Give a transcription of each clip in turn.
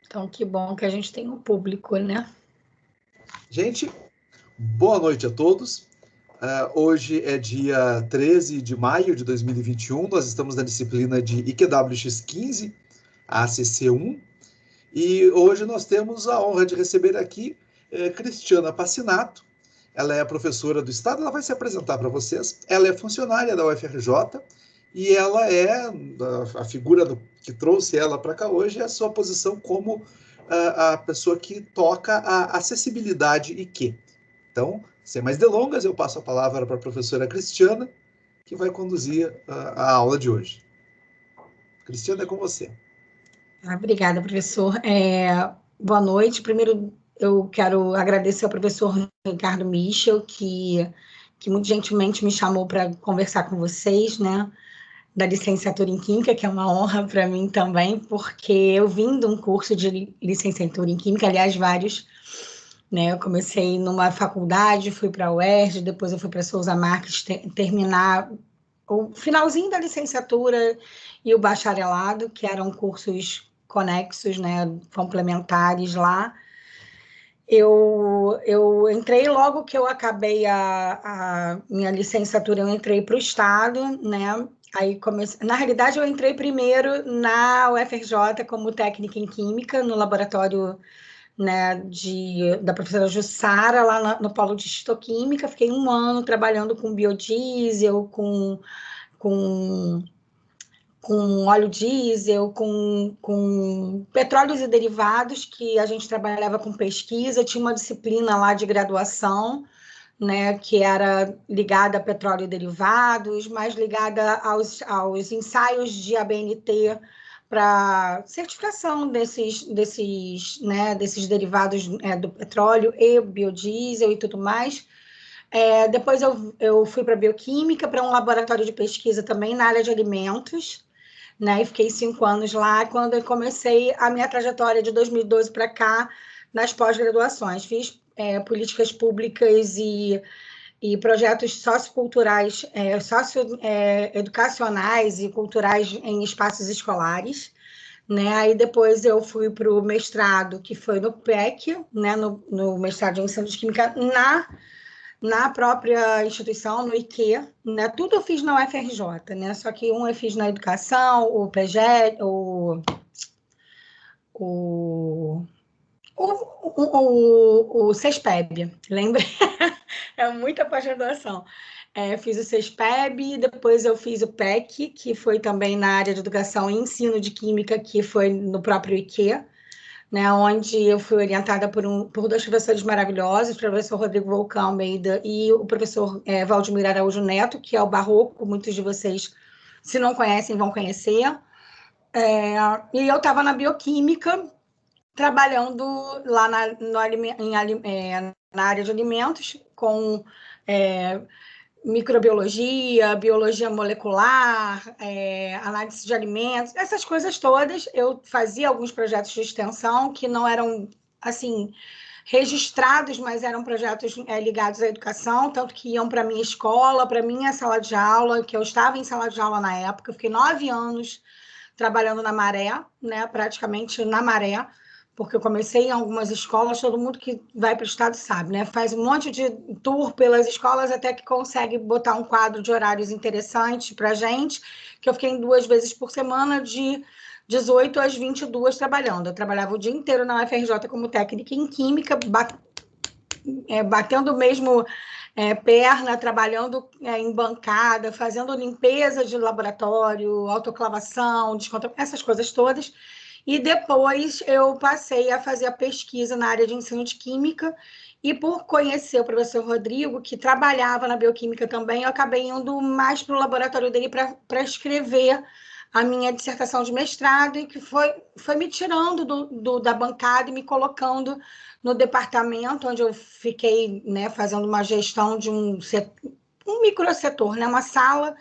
Então, que bom que a gente tem um público, né? Gente, boa noite a todos. Hoje é dia 13 de maio de 2021. Nós estamos na disciplina de IQWX15, a ACC1. E hoje nós temos a honra de receber aqui Cristiana Passinato. Ela é professora do Estado, ela vai se apresentar para vocês. Ela é funcionária da UFRJ e ela é a figura que trouxe ela para cá hoje, é a sua posição como a pessoa que toca a acessibilidade IQ. Então, sem mais delongas, eu passo a palavra para a professora Cristiana, que vai conduzir a aula de hoje. Cristiana, é com você. Obrigada, professor. Boa noite. Primeiro, eu quero agradecer ao professor Ricardo Michel, que muito gentilmente me chamou para conversar com vocês, né, da licenciatura em Química, que é uma honra para mim também, porque eu vim de um curso de licenciatura em Química, aliás, vários, né? Eu comecei numa faculdade, fui para a UERJ, depois eu fui para Souza Marques terminar o finalzinho da licenciatura e o bacharelado, que eram cursos conexos, né, complementares lá. Eu entrei logo que eu acabei a minha licenciatura, eu entrei para o Estado, né? Aí comecei, na realidade, eu entrei primeiro na UFRJ como técnica em Química, no laboratório, né, da professora Jussara, lá no Polo de Histoquímica. Fiquei um ano trabalhando com biodiesel, com, com óleo diesel, com petróleos e derivados, que a gente trabalhava com pesquisa. Tinha uma disciplina lá de graduação, né, que era ligada a petróleo e derivados, mais ligada aos ensaios de ABNT para certificação desses derivados do petróleo e biodiesel e tudo mais. Depois eu fui para bioquímica, para um laboratório de pesquisa também na área de alimentos, né? E fiquei 5 anos lá, quando eu comecei a minha trajetória de 2012 para cá, nas pós-graduações. Fiz políticas públicas e projetos socioculturais, educacionais e culturais em espaços escolares, né? Aí depois eu fui para o mestrado, que foi no PEC, né? No mestrado em ensino de química, na própria instituição, no IQ, né? Tudo eu fiz na UFRJ, né? Só que um eu fiz na educação, o PGE, o, o CESPEB, lembra? É muita pós-graduação. Fiz o CESPEB, depois eu fiz o PEC, que foi também na área de educação e ensino de química, que foi no próprio IQ, né, onde eu fui orientada por dois professores maravilhosos, o professor Rodrigo Volcão Almeida e o professor Valdemir Araújo Neto, que é o Barroco, muitos de vocês, se não conhecem, vão conhecer. E eu estava na bioquímica, trabalhando lá na área de alimentos, com microbiologia, biologia molecular, análise de alimentos, essas coisas todas. Eu fazia alguns projetos de extensão que não eram, assim, registrados, mas eram projetos ligados à educação, tanto que iam para a minha escola, para a minha sala de aula, que eu estava em sala de aula na época. Eu fiquei 9 anos trabalhando na Maré, né, praticamente na Maré, porque eu comecei em algumas escolas, todo mundo que vai para o estado sabe, né? Faz um monte de tour pelas escolas até que consegue botar um quadro de horários interessantes para a gente, que eu fiquei 2 vezes por semana, de 18 às 22 trabalhando. Eu trabalhava o dia inteiro na UFRJ como técnica em Química, batendo mesmo perna, trabalhando em bancada, fazendo limpeza de laboratório, autoclavação, essas coisas todas. E depois eu passei a fazer a pesquisa na área de ensino de química, e por conhecer o professor Rodrigo, que trabalhava na bioquímica também, eu acabei indo mais para o laboratório dele para escrever a minha dissertação de mestrado, e que foi me tirando da bancada e me colocando no departamento, onde eu fiquei, né, fazendo uma gestão de um microsetor, né, uma sala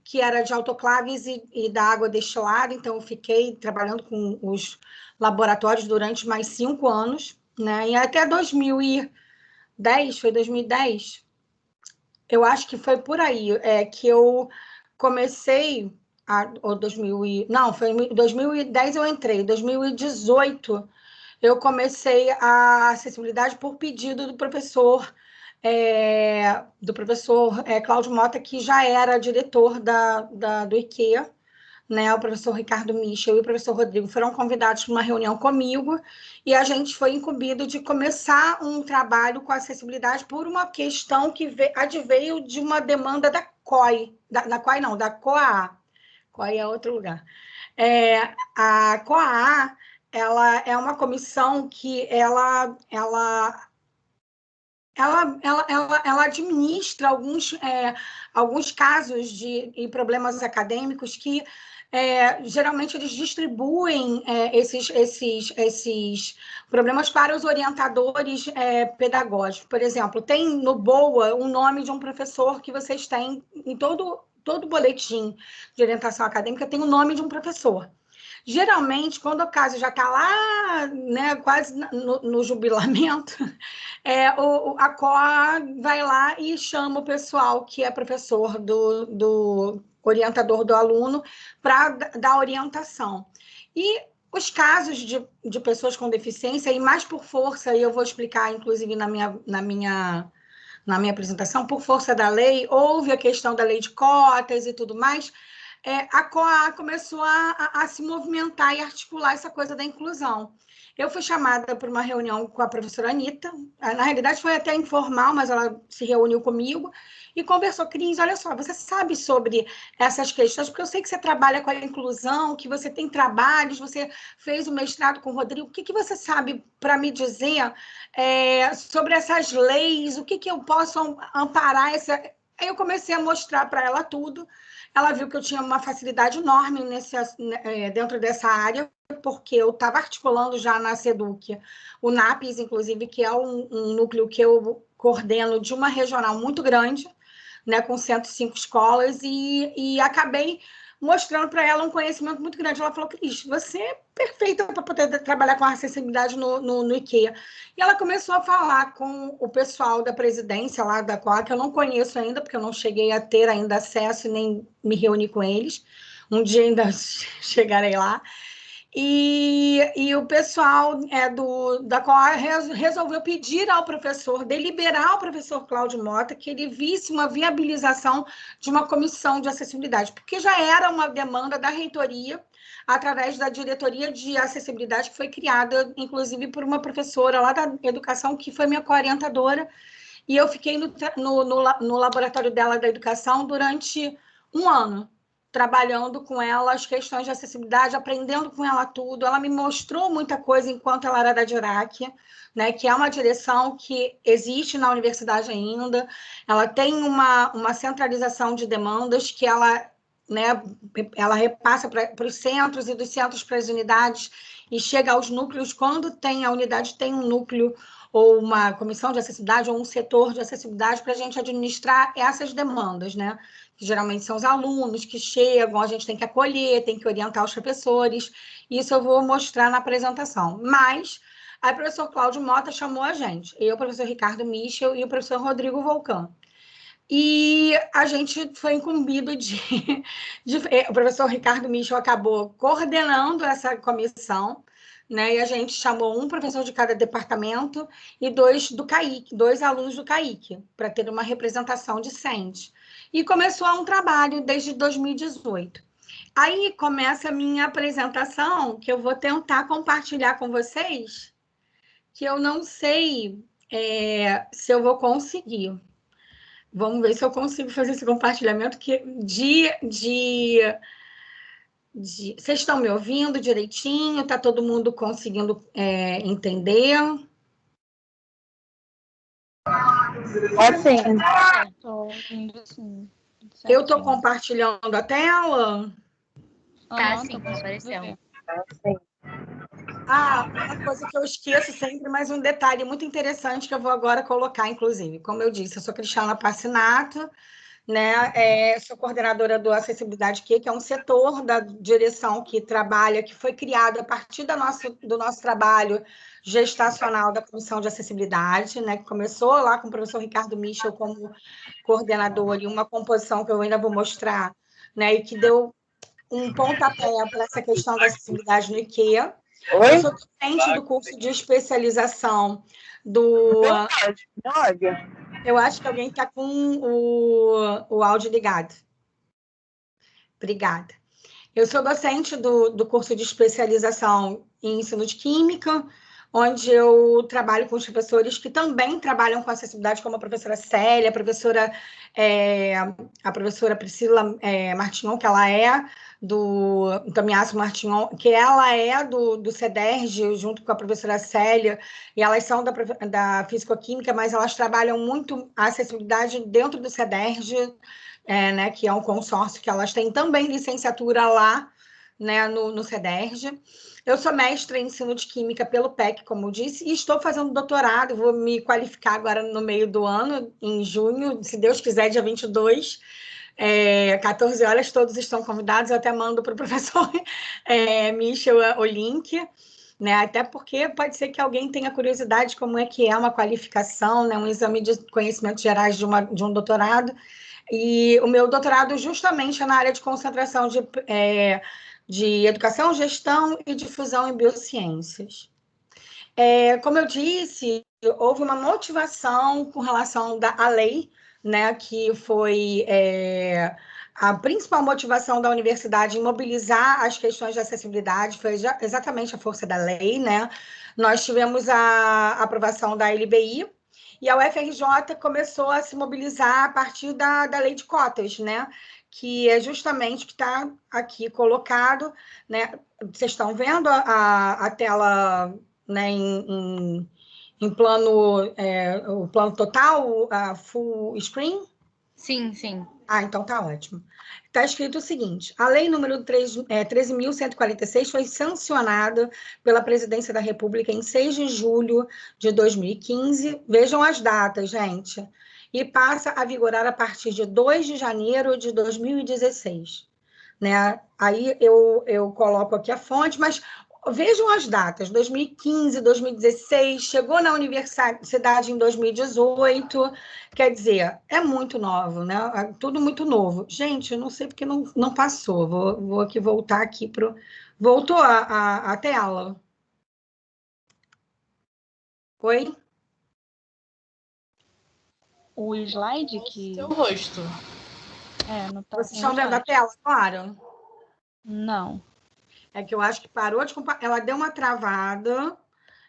que era de autoclaves e da água destilada. Então eu fiquei trabalhando com os laboratórios durante mais 5 anos, né, e até 2010, foi 2010, eu acho que foi por aí, que eu comecei, ou 2000 não, foi em 2010 eu entrei, em 2018 eu comecei a acessibilidade por pedido do professor Cláudio Mota, que já era diretor do IKEA, né? O professor Ricardo Michel e o professor Rodrigo foram convidados para uma reunião comigo e a gente foi incumbido de começar um trabalho com acessibilidade por uma questão que adveio de uma demanda da COI, da COI não, da COAA. COI é outro lugar. A COAA, ela é uma comissão que ela administra alguns casos e problemas acadêmicos que geralmente eles distribuem esses problemas para os orientadores pedagógicos. Por exemplo, tem no BOA o nome de um professor que vocês têm em todo boletim de orientação acadêmica, tem o nome de um professor. Geralmente, quando o caso já está lá, né, quase no jubilamento, a COA vai lá e chama o pessoal que é professor do orientador do aluno para dar orientação. E os casos de pessoas com deficiência, e mais por força, e eu vou explicar, inclusive, na minha apresentação, por força da lei, houve a questão da lei de cotas e tudo mais, a COA começou a se movimentar e articular essa coisa da inclusão. Eu fui chamada para uma reunião com a professora Anitta, na realidade foi até informal, mas ela se reuniu comigo e conversou. Cris, olha só, você sabe sobre essas questões, porque eu sei que você trabalha com a inclusão, que você tem trabalhos, você fez o mestrado com o Rodrigo, o que você sabe para me dizer sobre essas leis, o que eu posso amparar Aí eu comecei a mostrar para ela tudo. Ela viu que eu tinha uma facilidade enorme dentro dessa área, porque eu estava articulando já na SEDUC, o NAPES, inclusive, que é um núcleo que eu coordeno de uma regional muito grande, né, com 105 escolas, e acabei mostrando para ela um conhecimento muito grande. Ela falou, Cris, você é perfeita para poder trabalhar com acessibilidade no IKEA. E ela começou a falar com o pessoal da presidência lá da COA, que eu não conheço ainda, porque eu não cheguei a ter ainda acesso e nem me reuni com eles. Um dia ainda chegarei lá. E o pessoal da COA resolveu pedir ao professor, deliberar ao professor Cláudio Mota, que ele visse uma viabilização de uma comissão de acessibilidade, porque já era uma demanda da reitoria, através da diretoria de acessibilidade, que foi criada, inclusive, por uma professora lá da educação, que foi minha co-orientadora, e eu fiquei no laboratório dela da educação durante um ano, trabalhando com ela as questões de acessibilidade, aprendendo com ela tudo. Ela me mostrou muita coisa enquanto ela era da DIRAC, né, que é uma direção que existe na universidade ainda. Ela tem uma centralização de demandas que ela repassa para os centros e dos centros para as unidades e chega aos núcleos. Quando a unidade tem um núcleo ou uma comissão de acessibilidade ou um setor de acessibilidade para a gente administrar essas demandas, né? Que geralmente são os alunos que chegam, a gente tem que acolher, tem que orientar os professores. Isso eu vou mostrar na apresentação. Mas aí o professor Cláudio Mota chamou a gente, eu, o professor Ricardo Michel e o professor Rodrigo Volcan. E a gente foi incumbido o professor Ricardo Michel acabou coordenando essa comissão, né? E a gente chamou um professor de cada departamento e dois alunos do CAIC, para ter uma representação decente. E começou um trabalho desde 2018. Aí começa a minha apresentação, que eu vou tentar compartilhar com vocês, que eu não sei se eu vou conseguir. Vamos ver se eu consigo fazer esse compartilhamento vocês estão me ouvindo direitinho? Está todo mundo conseguindo entender? Sim. Estou ouvindo, sim. Eu estou compartilhando a tela? Sim, apareceu. Uma coisa que eu esqueço sempre, mas um detalhe muito interessante que eu vou agora colocar, inclusive. Como eu disse, eu sou Cristiana Passinato, né? Sou coordenadora do Acessibilidade Q, que é um setor da direção que foi criado a partir do nosso trabalho gestacional da Comissão de Acessibilidade, né? Que começou lá com o professor Ricardo Michel como coordenador e uma composição que eu ainda vou mostrar, né? E que deu um pontapé para essa questão da acessibilidade no IKEA. Eu sou docente do curso de especialização do... Eu acho que alguém está com o áudio ligado. Obrigada. Eu sou docente do curso de especialização em ensino de química, onde eu trabalho com os professores que também trabalham com acessibilidade, como a professora Célia, a professora Priscila Martignon, que ela é do Tamiasso Martignon, que ela é do CEDERJ, junto com a professora Célia, e elas são da Físico-Química, mas elas trabalham muito a acessibilidade dentro do CEDERJ, né, que é um consórcio que elas têm também licenciatura lá, né, no CEDERJ. Eu sou mestra em ensino de química pelo PEC, como eu disse, e estou fazendo doutorado, vou me qualificar agora no meio do ano, em junho, se Deus quiser, dia 22, 14 horas, todos estão convidados, eu até mando para o professor Michel o link, né? Até porque pode ser que alguém tenha curiosidade de como é que é uma qualificação, né? Um exame de conhecimentos gerais de um doutorado, e o meu doutorado justamente é na área de concentração de educação, gestão e difusão em biociências. Como eu disse, houve uma motivação com relação à lei, né, que foi a principal motivação da universidade em mobilizar as questões de acessibilidade, foi exatamente a força da lei, né? Nós tivemos a aprovação da LBI, e a UFRJ começou a se mobilizar a partir da lei de cotas, né? Que é justamente o que está aqui colocado, né? Vocês estão vendo a tela, né, em plano, o plano total, a full screen? Sim, sim. Então tá ótimo. Está escrito o seguinte: a lei número 13.146 foi sancionada pela Presidência da República em 6 de julho de 2015. Vejam as datas, gente. E passa a vigorar a partir de 2 de janeiro de 2016. Né? Aí eu coloco aqui a fonte, mas vejam as datas: 2015, 2016, chegou na universidade em 2018, quer dizer, é muito novo, né? Tudo muito novo. Gente, eu não sei porque não passou, vou aqui voltar aqui para o... Voltou a tela? Oi? O slide que... Seu rosto. não tá. Vocês estão vendo a tela, claro? Não. É que eu acho que parou de compartilhar. Ela deu uma travada.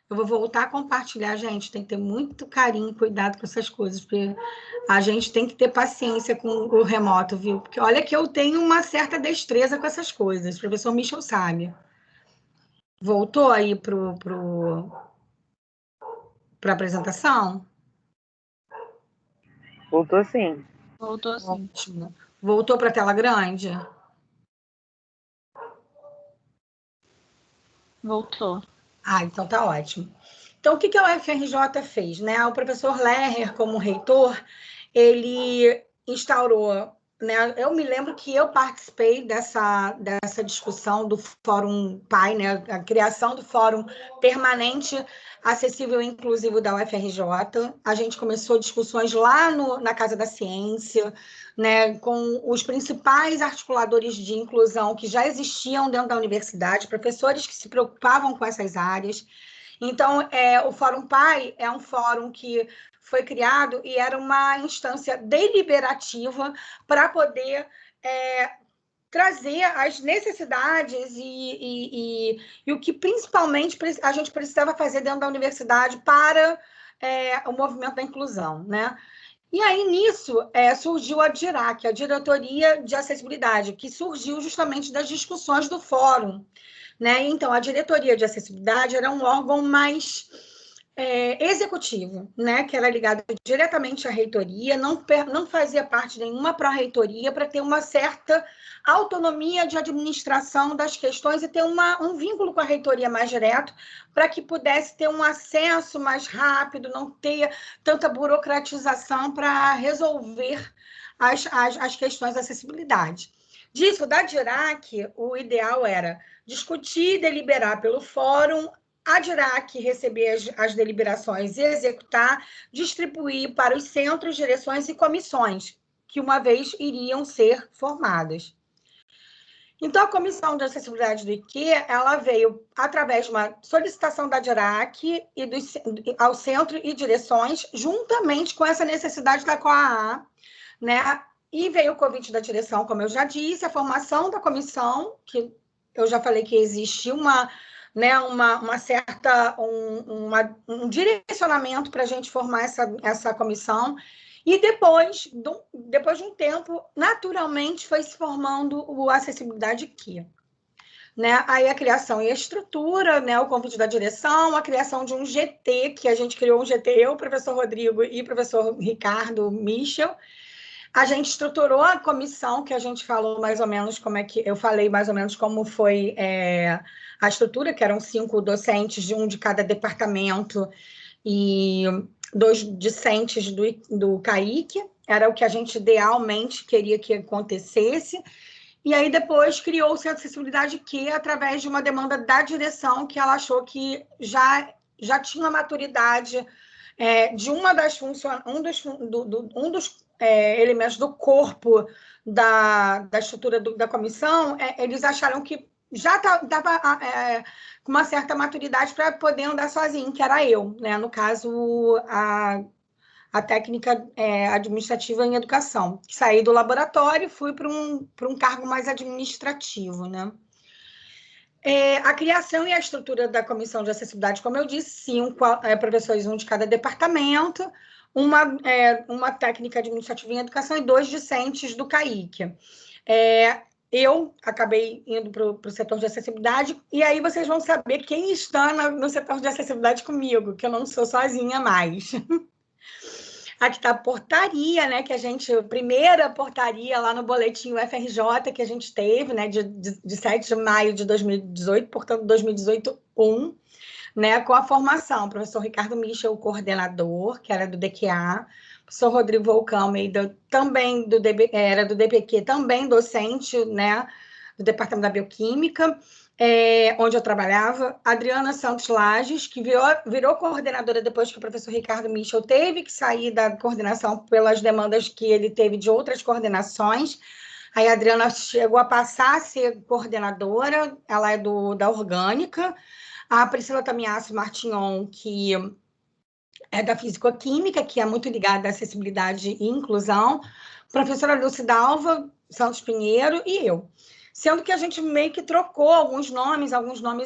Eu vou voltar a compartilhar, gente. Tem que ter muito carinho e cuidado com essas coisas, porque a gente tem que ter paciência com o remoto, viu? Porque olha que eu tenho uma certa destreza com essas coisas. O professor Michel sabe. Voltou aí para a apresentação? Voltou sim. Voltou sim. Ótimo. Voltou para a tela grande? Voltou. Então tá ótimo. Então, o que a UFRJ fez, né? O professor Lerner, como reitor, ele instaurou, né? Eu me lembro que eu participei dessa discussão do Fórum PAI, né? A criação do Fórum Permanente Acessível e Inclusivo da UFRJ. A gente começou discussões lá na Casa da Ciência, né? Com os principais articuladores de inclusão que já existiam dentro da universidade, professores que se preocupavam com essas áreas. Então, o Fórum PAI é um fórum que foi criado e era uma instância deliberativa para poder trazer as necessidades e o que principalmente a gente precisava fazer dentro da universidade para o movimento da inclusão, né? E aí, nisso, surgiu a DIRAC, a Diretoria de Acessibilidade, que surgiu justamente das discussões do fórum, né? Então, a Diretoria de Acessibilidade era um órgão mais executivo, né? Que era ligado diretamente à reitoria, não fazia parte de nenhuma pró-reitoria, para ter uma certa autonomia de administração das questões e ter um vínculo com a reitoria mais direto, para que pudesse ter um acesso mais rápido, não ter tanta burocratização para resolver as questões de acessibilidade. Disso, da DIRAC, o ideal era discutir e deliberar pelo fórum, a DIRAC receber as deliberações e executar, distribuir para os centros, direções e comissões, que uma vez iriam ser formadas. Então, a Comissão de Acessibilidade do IQ, ela veio através de uma solicitação da DIRAC ao centro e direções, juntamente com essa necessidade da COAA, né? E veio o convite da direção, como eu já disse, a formação da comissão, que eu já falei que existe uma certa um direcionamento para a gente formar essa comissão. E depois de um tempo, naturalmente, foi se formando o Acessibilidade IQ. Né? Aí a criação e a estrutura, né? O convite da direção, a criação de um GT, que a gente criou um GT, eu, o professor Rodrigo e o professor Ricardo Michel. A gente estruturou a comissão, que a gente falou mais ou menos eu falei mais ou menos como foi a estrutura, que eram 5 docentes, um de cada departamento, e 2 discentes do CAIC, era o que a gente idealmente queria que acontecesse. E aí depois criou-se a acessibilidade que, através de uma demanda da direção, que ela achou que já tinha maturidade de uma das funções, um dos elementos do corpo da estrutura da comissão, eles acharam que já estava com uma certa maturidade para poder andar sozinho, que era eu, né? No caso, a técnica administrativa em educação. Saí do laboratório e fui para um cargo mais administrativo, né? A criação e a estrutura da comissão de acessibilidade, como eu disse, 5 professores, um de cada departamento, uma técnica administrativa em educação e 2 discentes do CAIC. Eu acabei indo para o setor de acessibilidade, e aí vocês vão saber quem está no setor de acessibilidade comigo, que eu não sou sozinha mais. Aqui está a portaria, né? Que a primeira portaria lá no boletim UFRJ que a gente teve, né? De 7 de maio de 2018, portanto, 2018-1, né? Com a formação, o professor Ricardo Michel, o coordenador, que era do DQA, o professor Rodrigo Volcão Almeida, também era do DPQ, também docente, né? Do Departamento da Bioquímica, onde eu trabalhava, Adriana Santos Lages, que virou coordenadora depois que o professor Ricardo Michel teve que sair da coordenação pelas demandas que ele teve de outras coordenações. Aí a Adriana chegou a passar a ser coordenadora, ela é da Orgânica. A Priscila Tamiasso Martignon, que é da Físico-Química, que é muito ligada à acessibilidade e inclusão, professora Lucidalva Santos Pinheiro e eu. Sendo que a gente meio que trocou alguns nomes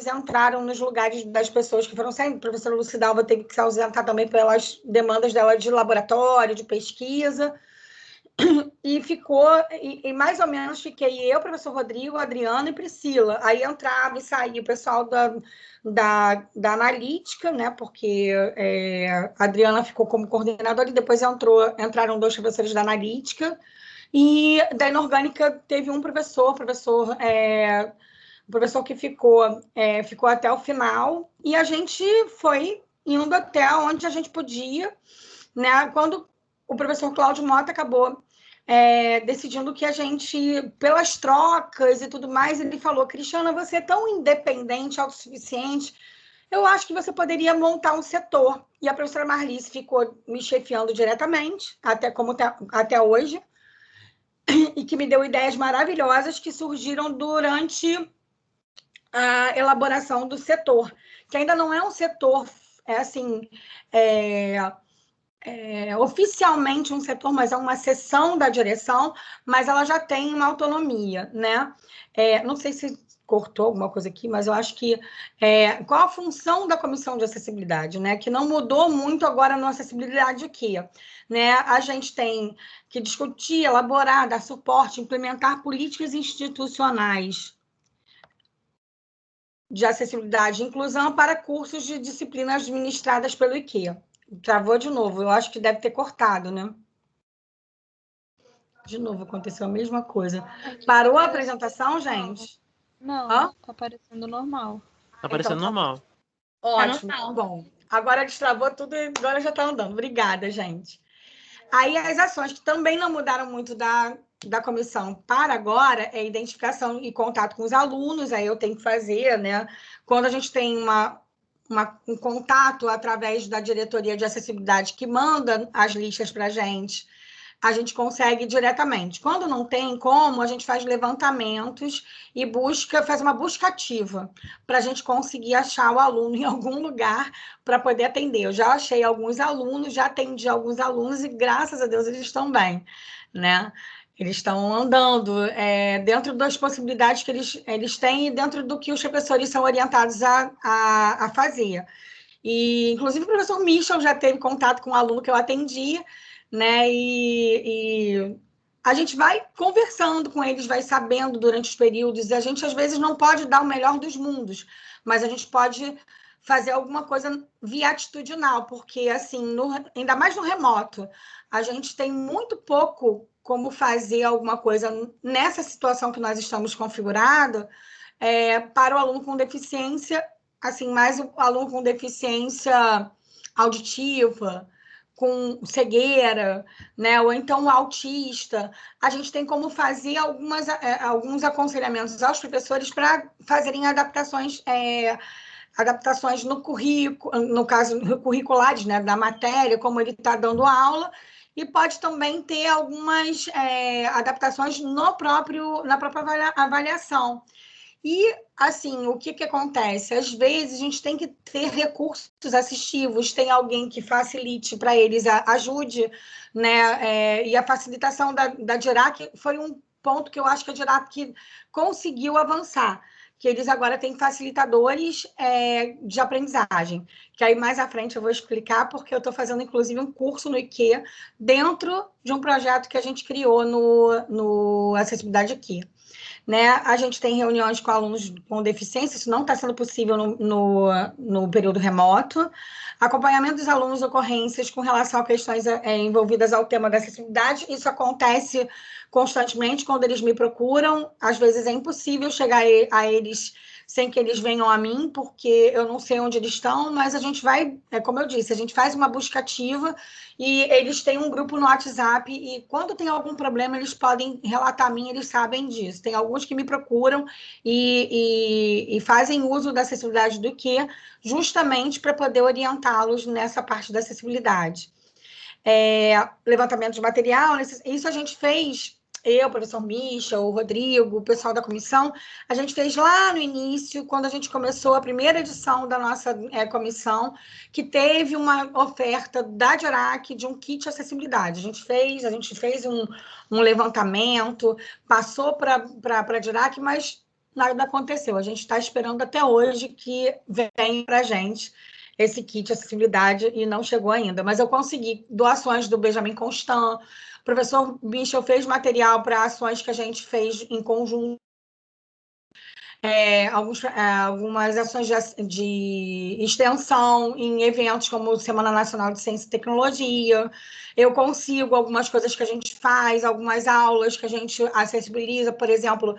entraram nos lugares das pessoas que foram saindo. A professora Lucidalva teve que se ausentar também pelas demandas dela de laboratório, de pesquisa, e mais ou menos fiquei eu, professor Rodrigo, Adriana e Priscila. Aí entrava e saía o pessoal da analítica, né? Porque a Adriana ficou como coordenadora e depois entraram 2 professores da analítica. E da inorgânica teve um professor que ficou até o final, e a gente foi indo até onde a gente podia, né? Quando o professor Cláudio Mota acabou decidindo que a gente, pelas trocas e tudo mais, ele falou: Cristiana, você é tão independente, autossuficiente, eu acho que você poderia montar um setor. E a professora Marlice ficou me chefiando diretamente, até hoje, e que me deu ideias maravilhosas que surgiram durante a elaboração do setor, que ainda não é um setor, oficialmente um setor, mas é uma seção da direção, mas ela já tem uma autonomia, né? Não sei se cortou alguma coisa aqui, mas eu acho que qual a função da Comissão de Acessibilidade, né? Que não mudou muito agora na acessibilidade aqui, né? A gente tem que discutir, elaborar, dar suporte, implementar políticas institucionais de acessibilidade e inclusão para cursos de disciplinas administradas pelo IQ. Travou de novo, eu acho que deve ter cortado, né? De novo, aconteceu a mesma coisa. Parou a apresentação, gente? Não, Hã? tá aparecendo normal. Tá parecendo Então, normal. Ótimo, bom. Agora destravou tudo e agora já está andando. Obrigada, gente. Aí as ações que também não mudaram muito da comissão para agora é identificação e contato com os alunos, aí eu tenho que fazer, né? Quando a gente tem um contato através da diretoria de acessibilidade que manda as listas para a gente, a gente consegue diretamente. Quando não tem como, a gente faz levantamentos e faz uma busca ativa para a gente conseguir achar o aluno em algum lugar para poder atender. Eu já achei alguns alunos, já atendi alguns alunos e, graças a Deus, eles estão bem, né? Eles estão andando dentro das possibilidades que eles têm e dentro do que os professores são orientados a fazer. E, inclusive, o professor Michel já teve contato com um aluno que eu atendi, né? E a gente vai conversando com eles, vai sabendo durante os períodos, e a gente, às vezes, não pode dar o melhor dos mundos, mas a gente pode fazer alguma coisa via atitudinal, porque, assim, ainda mais no remoto, a gente tem muito pouco como fazer alguma coisa nessa situação que nós estamos configurado para o aluno com deficiência, assim, mais o aluno com deficiência auditiva, com cegueira, né? Ou então o autista. A gente tem como fazer alguns aconselhamentos aos professores para fazerem adaptações no currículo, no caso, curriculares, né, da matéria, como ele está dando aula, e pode também ter algumas adaptações na própria avaliação. E, assim, o que acontece? Às vezes, a gente tem que ter recursos assistivos, tem alguém que facilite para eles, ajude, né? E a facilitação da Dirac foi um ponto que eu acho que a Dirac conseguiu avançar, que eles agora têm facilitadores de aprendizagem, que aí mais à frente eu vou explicar, porque eu estou fazendo, inclusive, um curso no IKEA, dentro de um projeto que a gente criou no Acessibilidade IKEA. Né? A gente tem reuniões com alunos com deficiência, isso não está sendo possível no período remoto. Acompanhamento dos alunos, ocorrências com relação a questões envolvidas ao tema da acessibilidade, isso acontece constantemente quando eles me procuram. Às vezes é impossível chegar a eles sem que eles venham a mim, porque eu não sei onde eles estão, mas a gente vai, como eu disse, a gente faz uma busca ativa e eles têm um grupo no WhatsApp e quando tem algum problema eles podem relatar a mim, eles sabem disso. Tem alguns que me procuram e fazem uso da acessibilidade do IKEA justamente para poder orientá-los nessa parte da acessibilidade. Levantamento de material, isso a gente fez, eu, o professor Michel, o Rodrigo, o pessoal da comissão, a gente fez lá no início, quando a gente começou a primeira edição da nossa comissão, que teve uma oferta da Dirac de um kit acessibilidade. A gente fez um levantamento, passou para a Dirac, mas nada aconteceu. A gente está esperando até hoje que venha para a gente esse kit acessibilidade e não chegou ainda. Mas eu consegui doações do Benjamin Constant. O professor Michel fez material para ações que a gente fez em conjunto. Algumas ações de extensão em eventos como Semana Nacional de Ciência e Tecnologia. Eu consigo algumas coisas que a gente faz, algumas aulas que a gente acessibiliza, por exemplo,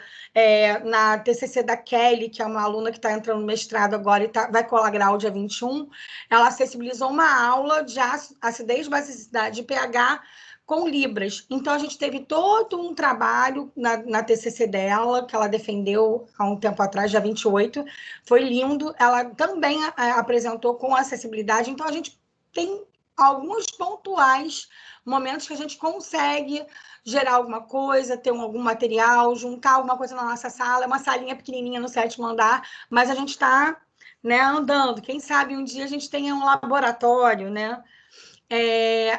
na TCC da Kelly, que é uma aluna que está entrando no mestrado agora e vai colar grau dia 21, ela acessibilizou uma aula de acidez, basicidade de pH com Libras. Então, a gente teve todo um trabalho na TCC dela, que ela defendeu há um tempo atrás, dia 28. Foi lindo. Ela também apresentou com acessibilidade. Então, a gente tem alguns pontuais momentos que a gente consegue gerar alguma coisa, ter algum material, juntar alguma coisa na nossa sala. É uma salinha pequenininha no 7º andar, mas a gente está, né, andando. Quem sabe um dia a gente tenha um laboratório, né?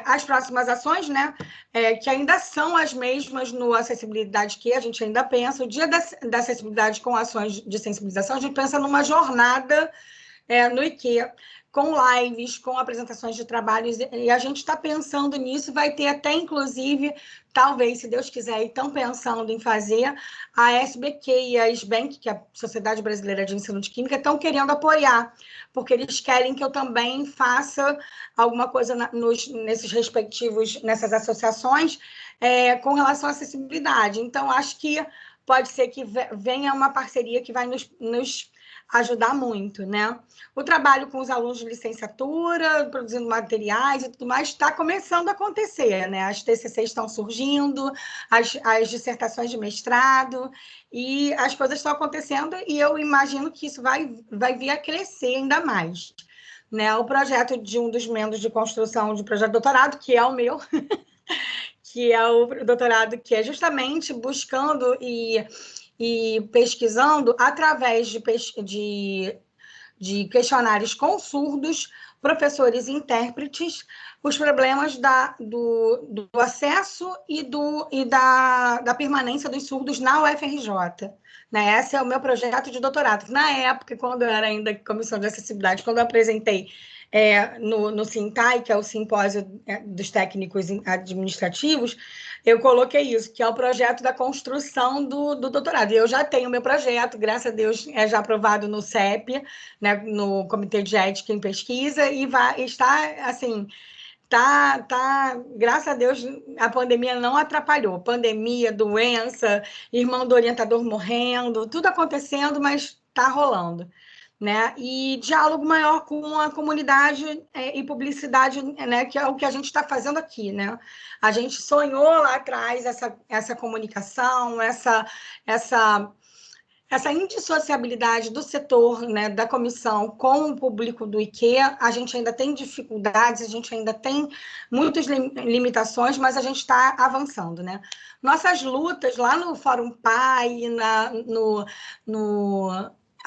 As próximas ações, né, que ainda são as mesmas no Acessibilidade que a gente ainda pensa, o dia da acessibilidade com ações de sensibilização, a gente pensa numa jornada no IKEA, com lives, com apresentações de trabalhos, e a gente está pensando nisso, vai ter até, inclusive, talvez, se Deus quiser, e estão pensando em fazer, a SBQ e a SBENC, que é a Sociedade Brasileira de Ensino de Química, estão querendo apoiar, porque eles querem que eu também faça alguma coisa nessas associações com relação à acessibilidade. Então, acho que pode ser que venha uma parceria que vai nos ajudar muito, né? O trabalho com os alunos de licenciatura, produzindo materiais e tudo mais, está começando a acontecer, né? As TCCs estão surgindo, as dissertações de mestrado, e as coisas estão acontecendo, e eu imagino que isso vai vir a crescer ainda mais. Né? O projeto de um dos membros de construção de projeto de doutorado, que é o meu, que é o doutorado que é justamente buscando e pesquisando através de questionários com surdos, professores e intérpretes, os problemas do acesso e da permanência dos surdos na UFRJ. Né? Esse é o meu projeto de doutorado. Na época, quando eu era ainda Comissão de Acessibilidade, quando eu apresentei no SINTAI, que é o Simpósio dos Técnicos Administrativos, eu coloquei isso, que é o projeto da construção do doutorado. E eu já tenho meu projeto, graças a Deus, é já aprovado no CEP, né, no Comitê de Ética em Pesquisa, e está, assim, graças a Deus, a pandemia não atrapalhou. Pandemia, doença, irmão do orientador morrendo, tudo acontecendo, mas está rolando. Né? E diálogo maior com a comunidade e publicidade, né? Que é o que a gente está fazendo aqui. Né? A gente sonhou lá atrás essa comunicação, essa indissociabilidade do setor, né, da comissão com o público do IKEA. A gente ainda tem dificuldades, a gente ainda tem muitas limitações, mas a gente está avançando. Né? Nossas lutas lá no Fórum PAI,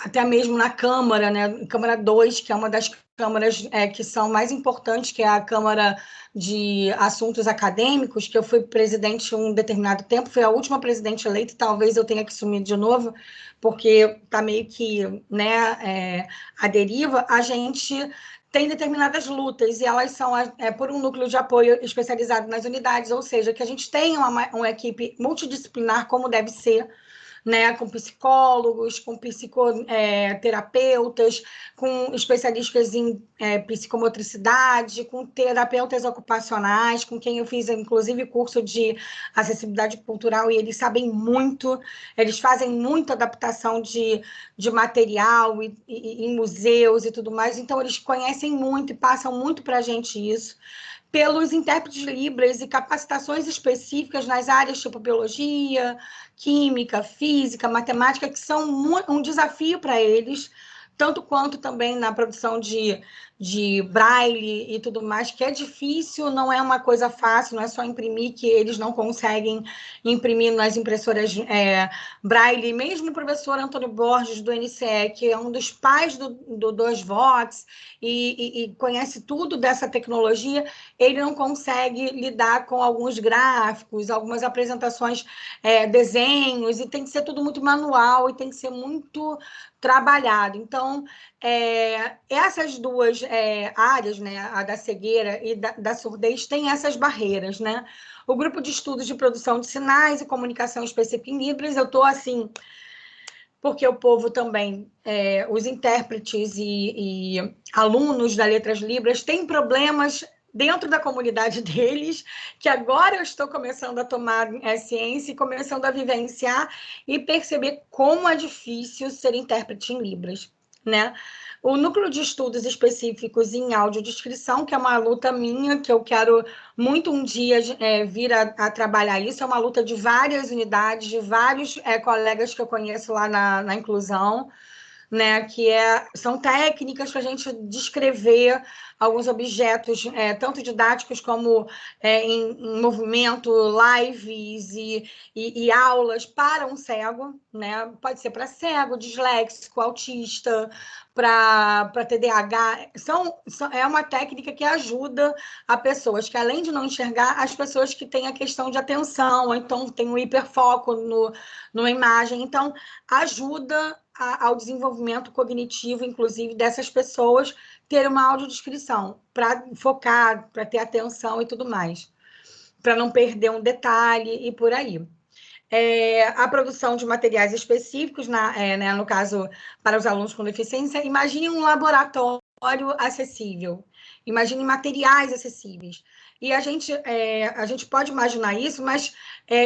até mesmo na Câmara, né? Câmara 2, que é uma das câmaras que são mais importantes, que é a Câmara de Assuntos Acadêmicos, que eu fui presidente um determinado tempo, fui a última presidente eleita, talvez eu tenha que assumir de novo, porque está meio que, né, a deriva. A gente tem determinadas lutas, e elas são por um núcleo de apoio especializado nas unidades, ou seja, que a gente tenha uma equipe multidisciplinar, como deve ser, né, com psicólogos, com psicoterapeutas, com especialistas em psicomotricidade, com terapeutas ocupacionais, com quem eu fiz, inclusive, curso de acessibilidade cultural, e eles sabem muito, eles fazem muita adaptação de material em museus e tudo mais, então eles conhecem muito e passam muito para a gente isso. Pelos intérpretes Libras e capacitações específicas nas áreas tipo biologia, química, física, matemática, que são um desafio para eles, tanto quanto também na produção de braille e tudo mais, que é difícil, não é uma coisa fácil, não é só imprimir, que eles não conseguem imprimir nas impressoras braille. Mesmo o professor Antônio Borges, do NCE, que é um dos pais do 2vox e conhece tudo dessa tecnologia, ele não consegue lidar com alguns gráficos, algumas apresentações, desenhos, e tem que ser tudo muito manual e tem que ser muito trabalhado. Então, essas duas áreas, né, a da cegueira e da surdez, tem essas barreiras. Né? O grupo de estudos de produção de sinais e comunicação específica em Libras, eu estou assim, porque o povo também, os intérpretes e alunos da Letras Libras têm problemas dentro da comunidade deles, que agora eu estou começando a tomar ciência e começando a vivenciar e perceber como é difícil ser intérprete em Libras. Né? O núcleo de estudos específicos em audiodescrição, que é uma luta minha, que eu quero muito um dia vir a trabalhar isso, é uma luta de várias unidades, de vários colegas que eu conheço lá na inclusão, né, que são técnicas para a gente descrever alguns objetos, tanto didáticos como em movimento, lives e aulas para um cego, né? Pode ser para cego, disléxico, autista, para TDAH. É uma técnica que ajuda a pessoas que, além de não enxergar, as pessoas que têm a questão de atenção, ou então tem um hiperfoco numa imagem. Então, ajuda ao desenvolvimento cognitivo, inclusive, dessas pessoas, ter uma audiodescrição, para focar, para ter atenção e tudo mais, para não perder um detalhe e por aí. A produção de materiais específicos, né, no caso, para os alunos com deficiência. Imagine um laboratório acessível, imagine materiais acessíveis. E a gente pode imaginar isso, mas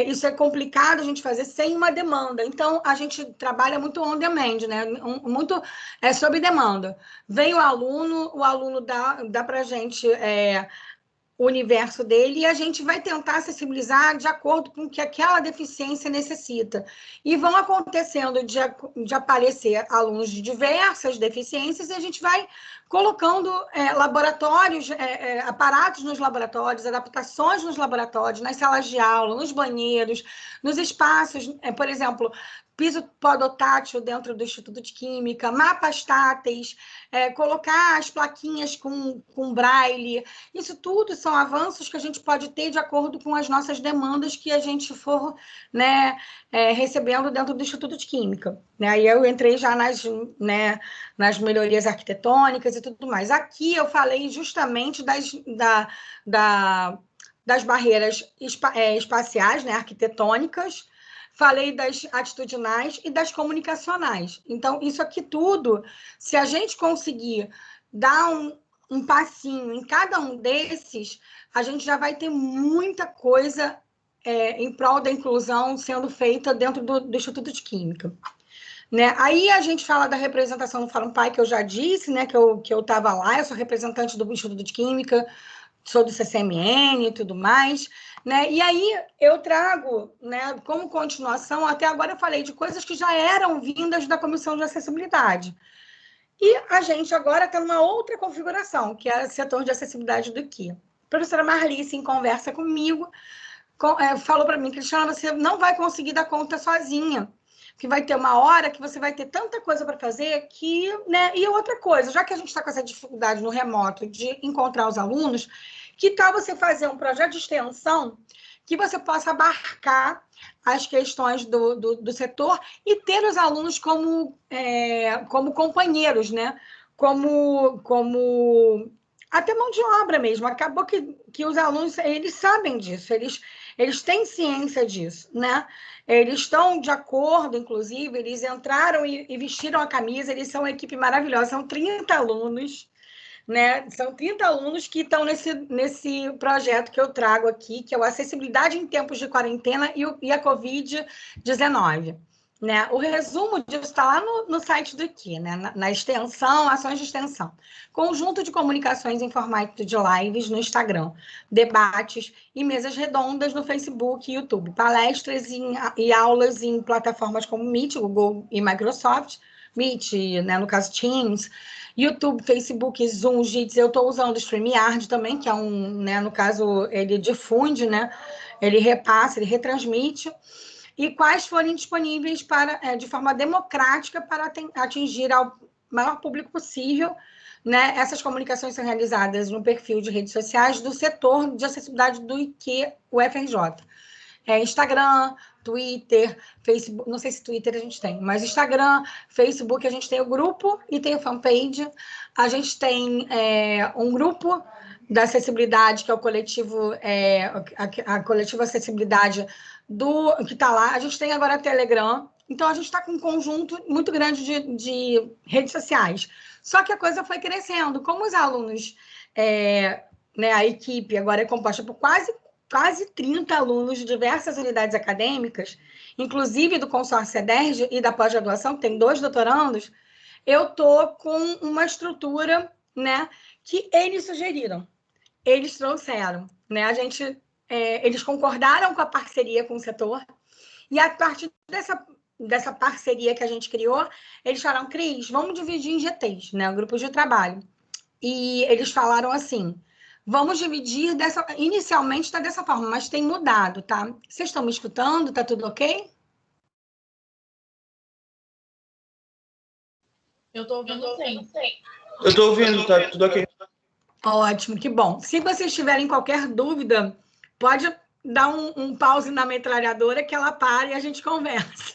isso é complicado a gente fazer sem uma demanda. Então, a gente trabalha muito on demand, né? Muito sob demanda. Vem o aluno dá para a gente o universo dele e a gente vai tentar acessibilizar de acordo com o que aquela deficiência necessita. E vão acontecendo de aparecer alunos de diversas deficiências e a gente vai colocando laboratórios, aparatos nos laboratórios, adaptações nos laboratórios, nas salas de aula, nos banheiros, nos espaços, por exemplo, piso podotátil dentro do Instituto de Química, mapas táteis, colocar as plaquinhas com braille. Isso tudo são avanços que a gente pode ter de acordo com as nossas demandas que a gente for, né, recebendo dentro do Instituto de Química. Né? Aí eu entrei já nas melhorias arquitetônicas e tudo mais. Aqui eu falei justamente das barreiras espaciais, né, arquitetônicas, falei das atitudinais e das comunicacionais. Então, isso aqui tudo, se a gente conseguir dar um passinho em cada um desses, a gente já vai ter muita coisa em prol da inclusão sendo feita dentro do Instituto de Química. Né? Aí a gente fala da representação no Fórum Pai, que eu já disse, né, que eu estava lá, eu sou representante do Instituto de Química, sou do CCMN e tudo mais, né? E aí eu trago, né, como continuação, até agora eu falei de coisas que já eram vindas da Comissão de Acessibilidade. E a gente agora está numa outra configuração, que é o setor de acessibilidade do IQ. A professora Marlice, em conversa comigo, falou para mim, Cristiana, você não vai conseguir dar conta sozinha, que vai ter uma hora que você vai ter tanta coisa para fazer que, né? E outra coisa, já que a gente está com essa dificuldade no remoto de encontrar os alunos, que tal você fazer um projeto de extensão que você possa abarcar as questões do setor e ter os alunos como companheiros, né? Como até mão de obra mesmo. Acabou que os alunos, eles sabem disso, eles têm ciência disso, né? Eles estão de acordo, inclusive, eles entraram e vestiram a camisa, eles são uma equipe maravilhosa, são 30 alunos, né? São 30 alunos que estão nesse projeto que eu trago aqui, que é o Acessibilidade em Tempos de Quarentena e a Covid-19. Né? O resumo disso está lá no site do IQ, né? Na extensão, ações de extensão. Conjunto de comunicações em formato de lives no Instagram, debates e mesas redondas no Facebook e YouTube, palestras e aulas em plataformas como Meet, Google e Microsoft, Meet, né, no caso Teams, YouTube, Facebook, Zoom, Jitsi. Eu estou usando o StreamYard também, que é né, no caso, ele difunde, né? Ele repassa, ele retransmite. E quais forem disponíveis de forma democrática para atingir ao maior público possível, né? Essas comunicações são realizadas no perfil de redes sociais do setor de acessibilidade do IQ UFRJ. Instagram, Twitter, Facebook, não sei se Twitter a gente tem, mas Instagram, Facebook, a gente tem o grupo e tem o fanpage. A gente tem um grupo da acessibilidade, que é o coletivo, a coletiva acessibilidade que está lá. A gente tem agora a Telegram. Então, a gente está com um conjunto muito grande de redes sociais. Só que a coisa foi crescendo. Como os alunos, né, a equipe agora é composta por quase 30 alunos de diversas unidades acadêmicas, inclusive do consórcio CEDERJ e da pós-graduação, que tem 2 doutorandos, eu estou com uma estrutura, né, que eles sugeriram, eles trouxeram. Né? Eles concordaram com a parceria com o setor, e a partir dessa parceria que a gente criou, eles falaram, Cris, vamos dividir em GTs, né, grupos de trabalho. E eles falaram assim, vamos dividir inicialmente está dessa forma, mas tem mudado, tá? Vocês estão me escutando? Tá tudo ok? Eu estou ouvindo sim. Eu estou ouvindo, tá tudo ok. Ótimo, que bom. Se vocês tiverem qualquer dúvida, pode dar um pause na metralhadora que ela para e a gente conversa.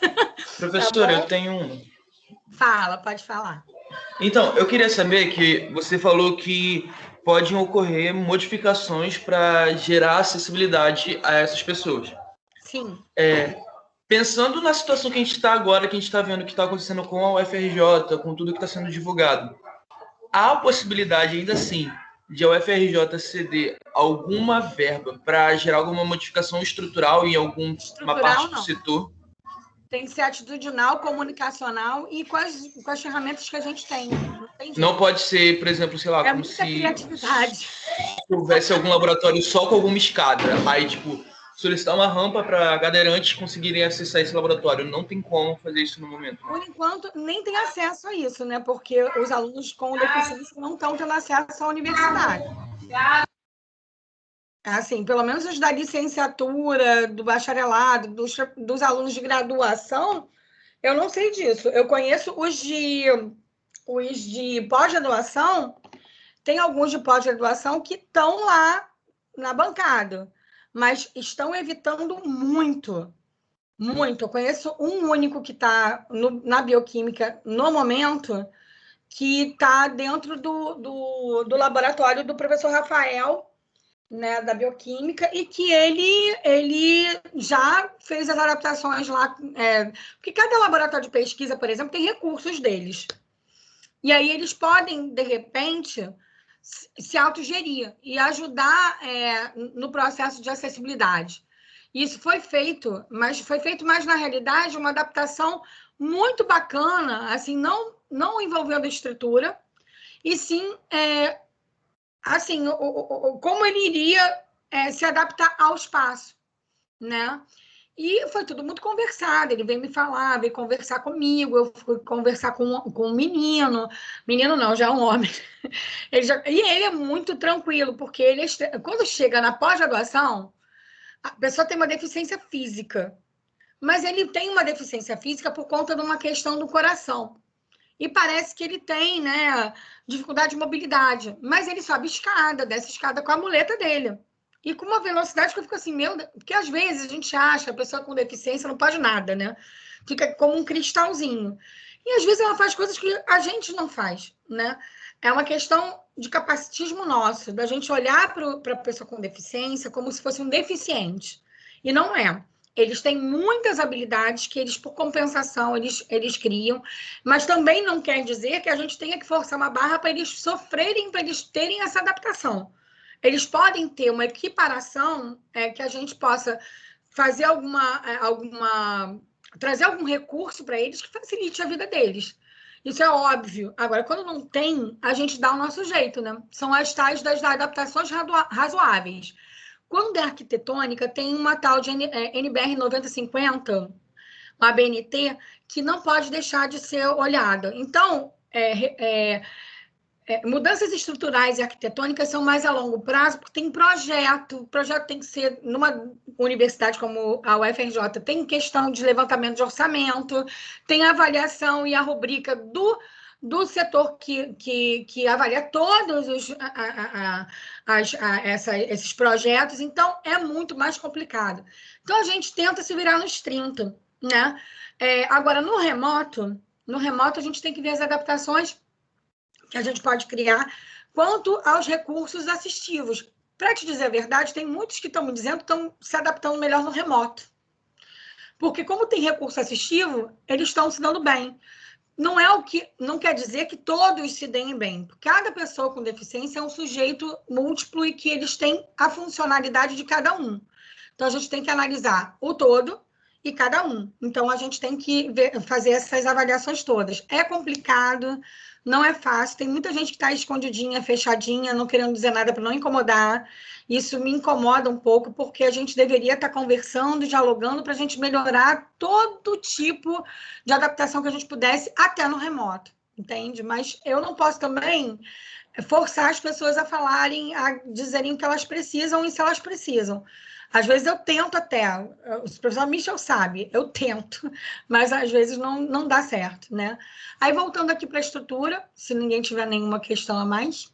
Professora, tá, eu tenho uma. Fala, pode falar. Então, eu queria saber que você falou que podem ocorrer modificações para gerar acessibilidade a essas pessoas. Sim. Pensando na situação que a gente está agora, que a gente está vendo que está acontecendo com a UFRJ, com tudo que está sendo divulgado, há a possibilidade, ainda assim, de a UFRJ ceder alguma verba para gerar alguma modificação estrutural em alguma parte do setor? Tem que ser atitudinal, comunicacional e com as ferramentas que a gente tem. Não pode ser, por exemplo, sei lá, é como muita se criatividade. houvesse algum laboratório só com alguma escada. Aí, tipo, solicitar uma rampa para cadeirantes conseguirem acessar esse laboratório. Não tem como fazer isso no momento. Por enquanto, nem tem acesso a isso, né? Porque os alunos com deficiência não estão tendo acesso à universidade. Assim, pelo menos os da licenciatura, do bacharelado, dos alunos de graduação, eu não sei disso. Eu conheço os de pós-graduação, tem alguns de pós-graduação que estão lá na bancada, mas estão evitando muito, muito. Eu conheço um único que está na bioquímica no momento, que está dentro do laboratório do professor Rafael, né, da bioquímica, e que ele já fez as adaptações lá, porque cada laboratório de pesquisa, por exemplo, tem recursos deles. E aí eles podem, de repente, se autogerir e ajudar no processo de acessibilidade. Isso foi feito mais, na realidade, uma adaptação muito bacana, assim, não envolvendo a estrutura, e sim assim, como ele iria se adaptar ao espaço, né? E foi tudo muito conversado. Ele veio me falar, veio conversar comigo, eu fui conversar com um menino não, já é um homem. E ele é muito tranquilo, porque quando chega na pós-graduação, a pessoa tem uma deficiência física, mas ele tem uma deficiência física por conta de uma questão do coração. E parece que ele tem, né, dificuldade de mobilidade, mas ele sobe escada, desce escada com a muleta dele. E com uma velocidade que eu fico assim, meu Deus, porque às vezes a gente acha que a pessoa com deficiência não pode nada, né? Fica como um cristalzinho. E às vezes ela faz coisas que a gente não faz, né? É uma questão de capacitismo nosso, da gente olhar para a pessoa com deficiência como se fosse um deficiente. E não é. Eles têm muitas habilidades que eles, por compensação, eles criam, mas também não quer dizer que a gente tenha que forçar uma barra para eles sofrerem, para eles terem essa adaptação. Eles podem ter uma equiparação que a gente possa fazer trazer algum recurso para eles que facilite a vida deles. Isso é óbvio. Agora, quando não tem, a gente dá o nosso jeito, né? São as tais das adaptações razoáveis. Quando é arquitetônica, tem uma tal de NBR 9050, uma ABNT, que não pode deixar de ser olhada. Então, mudanças estruturais e arquitetônicas são mais a longo prazo, porque tem projeto. O projeto tem que ser, numa universidade como a UFRJ, tem questão de levantamento de orçamento, tem a avaliação e a rubrica do setor que avalia todos esses projetos, então é muito mais complicado. Então, a gente tenta se virar nos 30, né? Agora, no remoto, a gente tem que ver as adaptações que a gente pode criar quanto aos recursos assistivos. Para te dizer a verdade, tem muitos que estão me dizendo que estão se adaptando melhor no remoto. Porque, como tem recurso assistivo, eles estão se dando bem. Não quer dizer que todos se deem bem. Cada pessoa com deficiência é um sujeito múltiplo e que eles têm a funcionalidade de cada um. Então, a gente tem que analisar o todo e cada um. Então, a gente tem que fazer essas avaliações todas. É complicado, não é fácil. Tem muita gente que está escondidinha, fechadinha, não querendo dizer nada para não incomodar. Isso me incomoda um pouco, porque a gente deveria estar conversando, dialogando, para a gente melhorar todo tipo de adaptação que a gente pudesse, até no remoto, entende? Mas eu não posso também forçar as pessoas a falarem, a dizerem o que elas precisam e se elas precisam. Às vezes eu tento até, o professor Michel sabe, eu tento, mas às vezes não dá certo, né? Aí, voltando aqui para a estrutura, se ninguém tiver nenhuma questão a mais.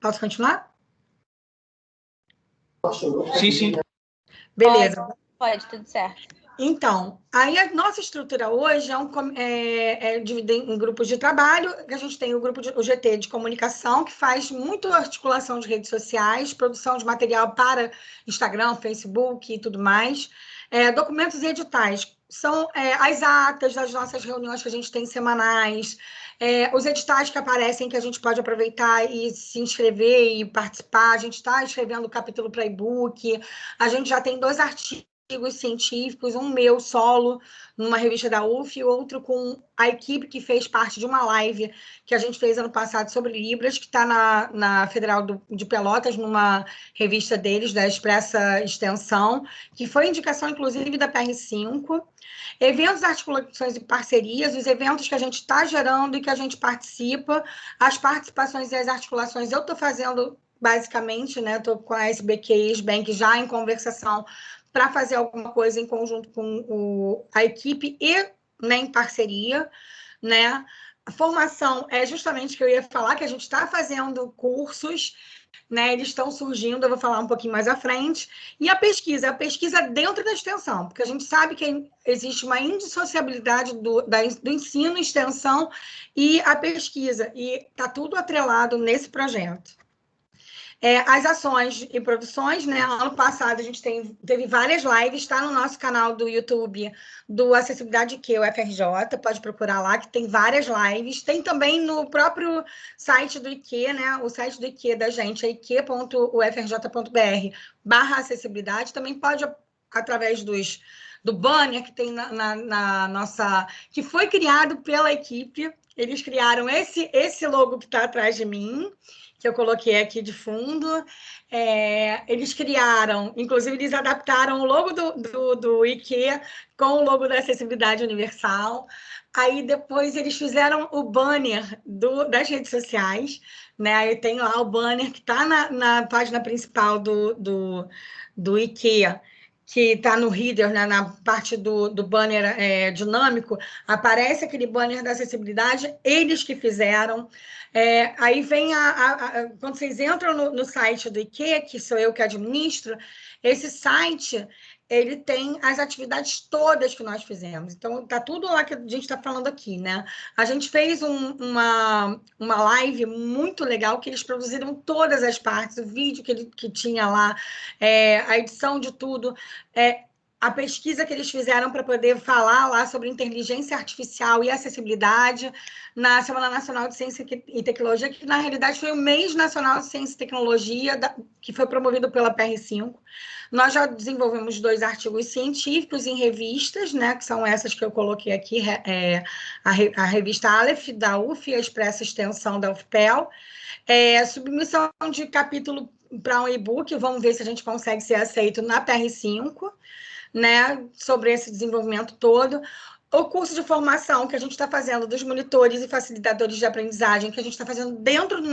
Posso continuar? Sim, sim. Beleza. Pode, tudo certo. Então, aí a nossa estrutura hoje é dividida em grupos de trabalho, que a gente tem o GT de comunicação, que faz muito articulação de redes sociais, produção de material para Instagram, Facebook e tudo mais. Documentos e editais são as atas das nossas reuniões que a gente tem semanais, os editais que aparecem que a gente pode aproveitar e se inscrever e participar. A gente está escrevendo o capítulo para e-book, a gente já tem 2 artigos artigos científicos, um meu solo numa revista da UF e outro com a equipe que fez parte de uma live que a gente fez ano passado sobre Libras, que está na Federal de Pelotas, numa revista deles, da Expressa Extensão, que foi indicação, inclusive, da PR5. Eventos, articulações e parcerias, os eventos que a gente está gerando e que a gente participa, as participações e as articulações eu estou fazendo basicamente, né? Estou com a SBQ e SBank já em conversação para fazer alguma coisa em conjunto com a equipe e, né, em parceria, né? A formação é justamente o que eu ia falar, que a gente está fazendo cursos, né? Eles estão surgindo, eu vou falar um pouquinho mais à frente. E a pesquisa dentro da extensão, porque a gente sabe que existe uma indissociabilidade do ensino, extensão e a pesquisa, e está tudo atrelado nesse projeto. As ações e produções, né? Ano passado a gente teve várias lives, está no nosso canal do YouTube do Acessibilidade IQ, o FRJ, pode procurar lá, que tem várias lives. Tem também no próprio site do IQ, né? O site do IQ da gente é iq.ufrj.br/acessibilidade. Também pode, através do banner que tem na nossa... que foi criado pela equipe. Eles criaram esse logo que está atrás de mim, que eu coloquei aqui de fundo. Eles criaram, inclusive eles adaptaram o logo do IQ com o logo da Acessibilidade Universal. Aí depois eles fizeram o banner das redes sociais, né? Aí tem lá o banner que está na página principal do IQ, que está no header, né, na parte do banner dinâmico, aparece aquele banner da acessibilidade, eles que fizeram. Aí vem quando vocês entram no site do IQ, que sou eu que administro, esse site ele tem as atividades todas que nós fizemos. Então, está tudo lá que a gente está falando aqui, né? A gente fez uma live muito legal, que eles produziram todas as partes, o vídeo que tinha lá, a edição de tudo, a pesquisa que eles fizeram para poder falar lá sobre inteligência artificial e acessibilidade na Semana Nacional de Ciência e Tecnologia, que na realidade foi o Mês Nacional de Ciência e Tecnologia, que foi promovido pela PR5. Nós já desenvolvemos 2 artigos científicos em revistas, né, que são essas que eu coloquei aqui, a revista Aleph, da UF, e a Expressa Extensão da UFPEL. Submissão de capítulo para um e-book, vamos ver se a gente consegue ser aceito na PR5, né, sobre esse desenvolvimento todo. O curso de formação que a gente está fazendo dos monitores e facilitadores de aprendizagem, que a gente está fazendo dentro do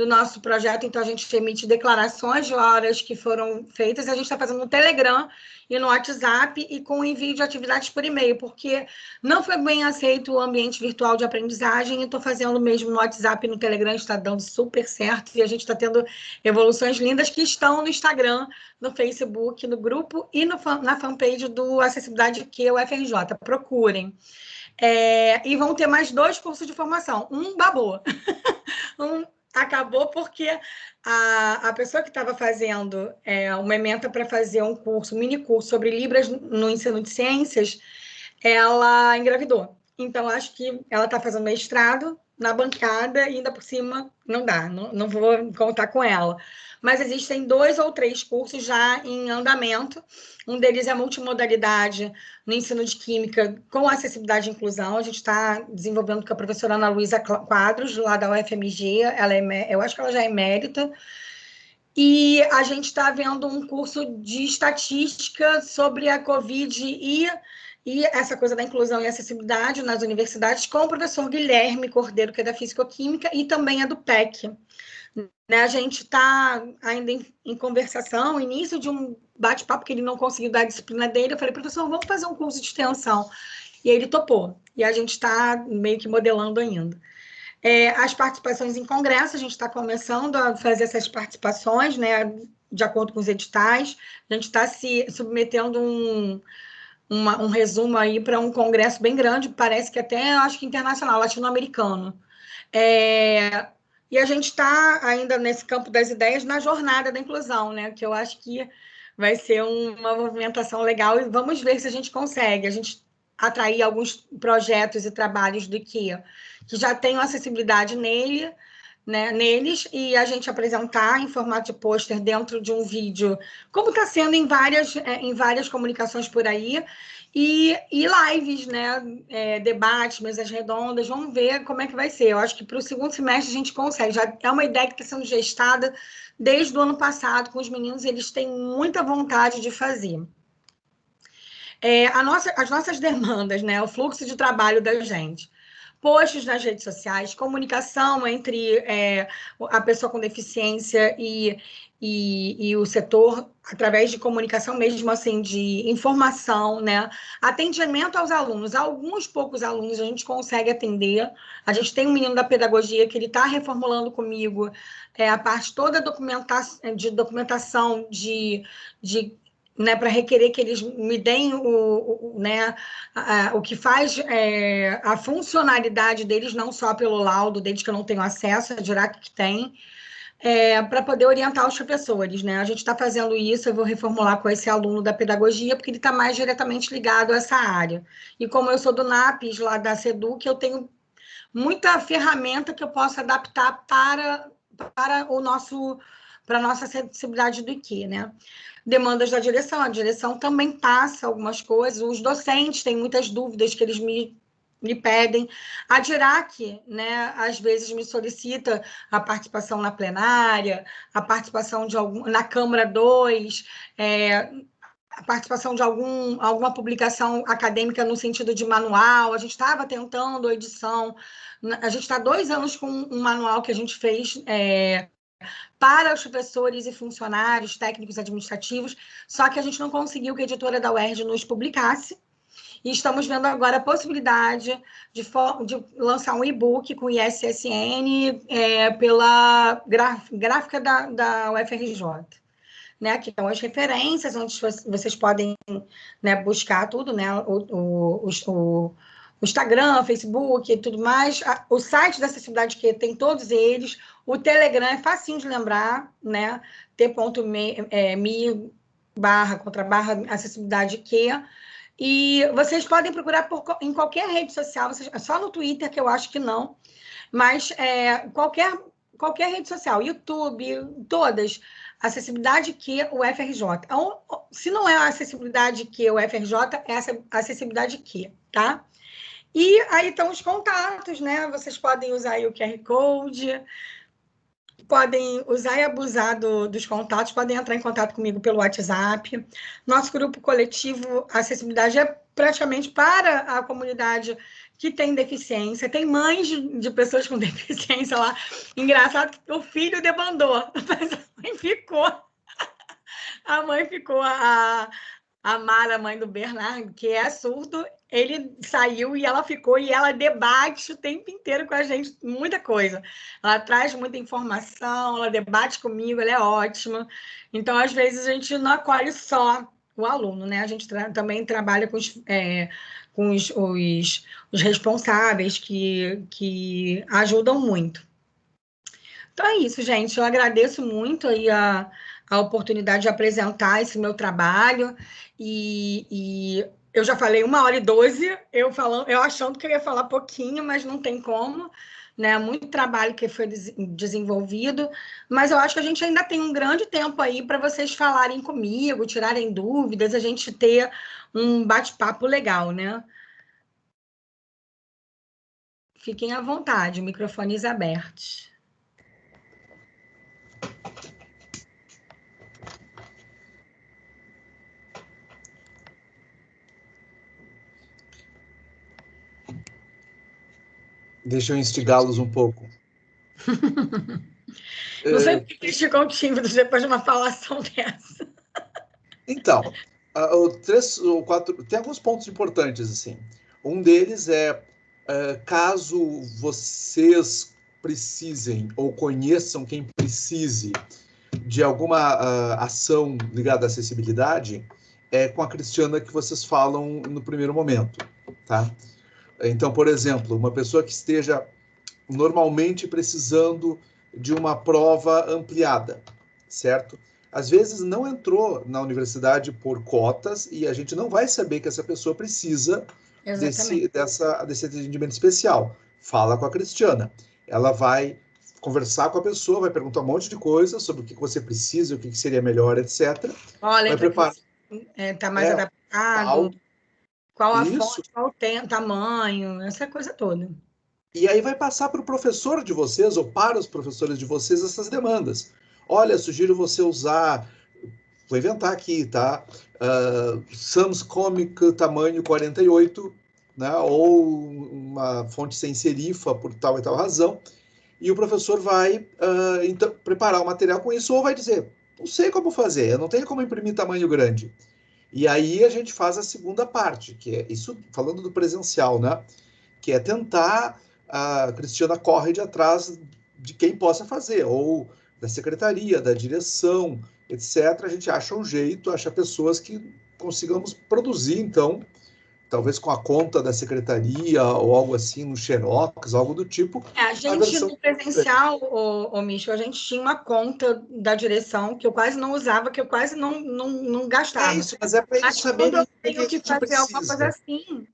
nosso projeto, então a gente emite declarações de horas que foram feitas, a gente está fazendo no Telegram e no WhatsApp e com envio de atividades por e-mail, porque não foi bem aceito o ambiente virtual de aprendizagem, e estou fazendo mesmo no WhatsApp e no Telegram, está dando super certo, e a gente está tendo evoluções lindas que estão no Instagram, no Facebook, no grupo e na fanpage do Acessibilidade IQ, o FRJ. Procurem. E vão ter mais 2 cursos de formação. Um babou. Acabou porque a pessoa que estava fazendo uma ementa para fazer um mini curso sobre Libras no ensino de ciências, ela engravidou. Então, acho que ela está fazendo mestrado na bancada e ainda por cima não dá, não vou contar com ela. Mas existem 2 ou 3 cursos já em andamento. Um deles é multimodalidade no ensino de Química com acessibilidade e inclusão. A gente está desenvolvendo com a professora Ana Luísa Quadros, lá da UFMG. Eu acho que ela já é emérita. E a gente está vendo um curso de estatística sobre a Covid e essa coisa da inclusão e acessibilidade nas universidades com o professor Guilherme Cordeiro, que é da Físico-Química, e também é do PEC. Né, a gente está ainda em conversação, início de um bate-papo, que ele não conseguiu dar a disciplina dele. Eu falei, professor, vamos fazer um curso de extensão. E ele topou. E a gente está meio que modelando ainda. As participações em congresso, a gente está começando a fazer essas participações, né, de acordo com os editais. A gente está se submetendo um resumo aí para um congresso bem grande, parece que até, acho que internacional, latino-americano. E a gente está ainda nesse campo das ideias na jornada da inclusão, né? Que eu acho que vai ser uma movimentação legal, e vamos ver se a gente consegue. A gente atrair alguns projetos e trabalhos do IKEA que já tenham acessibilidade nele, né, neles e a gente apresentar em formato de pôster dentro de um vídeo, como está sendo em várias comunicações por aí, e lives, né, debates, mesas redondas, vamos ver como é que vai ser. Eu acho que para o segundo semestre a gente consegue, já é uma ideia que está sendo gestada desde o ano passado com os meninos, eles têm muita vontade de fazer. As nossas demandas, né, o fluxo de trabalho da gente, posts nas redes sociais, comunicação entre a pessoa com deficiência e o setor, através de comunicação mesmo, assim, de informação, né? Atendimento aos alunos. Alguns poucos alunos a gente consegue atender. A gente tem um menino da pedagogia que ele está reformulando comigo a parte toda de documentação né, para requerer que eles me deem o que faz a funcionalidade deles, não só pelo laudo deles, que eu não tenho acesso, a Dirac que tem, para poder orientar os professores. Né? A gente está fazendo isso, eu vou reformular com esse aluno da pedagogia, porque ele está mais diretamente ligado a essa área. E como eu sou do NAPES, lá da SEDUC, eu tenho muita ferramenta que eu posso adaptar para a nossa acessibilidade do IQ, né? Demandas da direção, a direção também passa algumas coisas, os docentes têm muitas dúvidas que eles me pedem. A Dirac, né, às vezes me solicita a participação na plenária, a participação na Câmara 2, a participação de alguma publicação acadêmica no sentido de manual. A gente estava tentando a edição, a gente está 2 anos com um manual que a gente fez para os professores e funcionários técnicos administrativos, só que a gente não conseguiu que a editora da UERJ nos publicasse, e estamos vendo agora a possibilidade de lançar um e-book com ISSN pela gráfica da UFRJ, né, que são as referências, onde vocês podem, né, buscar tudo, né, o Instagram, Facebook e tudo mais, o site da Acessibilidade Q tem todos eles, o Telegram é facinho de lembrar, né, t.me/acessibilidade Q, e vocês podem procurar em qualquer rede social, só no Twitter que eu acho que não, mas qualquer rede social, YouTube, todas, Acessibilidade Q, UFRJ. Então, se não é a Acessibilidade Q, UFRJ, é a Acessibilidade Q, tá? E aí estão os contatos, né? Vocês podem usar aí o QR Code, podem usar e abusar dos contatos, podem entrar em contato comigo pelo WhatsApp. Nosso grupo coletivo Acessibilidade é praticamente para a comunidade que tem deficiência, tem mães de pessoas com deficiência lá. Engraçado que o filho debandou, mas a mãe ficou. A mãe ficou, a Mara, mãe do Bernardo, que é surdo, ele saiu e ela ficou, e ela debate o tempo inteiro com a gente, muita coisa. Ela traz muita informação, ela debate comigo, ela é ótima. Então, às vezes, a gente não acolhe só o aluno, né? A gente também trabalha com os responsáveis que ajudam muito. Então, é isso, gente. Eu agradeço muito aí a oportunidade de apresentar esse meu trabalho, e eu já falei 1h12, eu achando que eu ia falar pouquinho, mas não tem como, né? Muito trabalho que foi desenvolvido, mas eu acho que a gente ainda tem um grande tempo aí para vocês falarem comigo, tirarem dúvidas, a gente ter um bate-papo legal, né? Fiquem à vontade, microfones abertos. Deixa eu instigá-los um pouco. Não sei por que eles ficam tímidos depois de uma falação dessa. Então, 3 ou 4... Tem alguns pontos importantes, assim. Um deles caso vocês precisem ou conheçam quem precise de alguma ação ligada à acessibilidade, é com a Cristiana que vocês falam no primeiro momento, tá? Então, por exemplo, uma pessoa que esteja normalmente precisando de uma prova ampliada, certo? Às vezes não entrou na universidade por cotas e a gente não vai saber que essa pessoa precisa desse atendimento especial. Fala com a Cristiana. Ela vai conversar com a pessoa, vai perguntar um monte de coisas sobre o que você precisa, o que seria melhor, etc. Olha, Vai preparar. Tá mais adaptado, tal. qual a Isso. fonte, qual o tamanho, essa coisa toda. E aí vai passar para o professor de vocês, ou para os professores de vocês, essas demandas. Olha, sugiro você usar, vou inventar aqui, tá? Sans Comic tamanho 48, né? Ou uma fonte sem serifa por tal e tal razão. E o professor vai então, preparar o material com isso, ou vai dizer, não sei como fazer, eu não tenho como imprimir tamanho grande. E aí a gente faz a segunda parte, que é isso, falando do presencial, né? Que é tentar, a Cristiana corre de atrás de quem possa fazer, ou da secretaria, da direção, etc. A gente acha um jeito, acha pessoas que consigamos produzir, então, talvez com a conta da secretaria ou algo assim, no Xerox, algo do tipo. A gente, no presencial, o Micho, a gente tinha uma conta da direção que eu quase não usava, que eu quase não gastava. É isso, mas é para eles saberem quando eu tenho que fazer alguma coisa assim,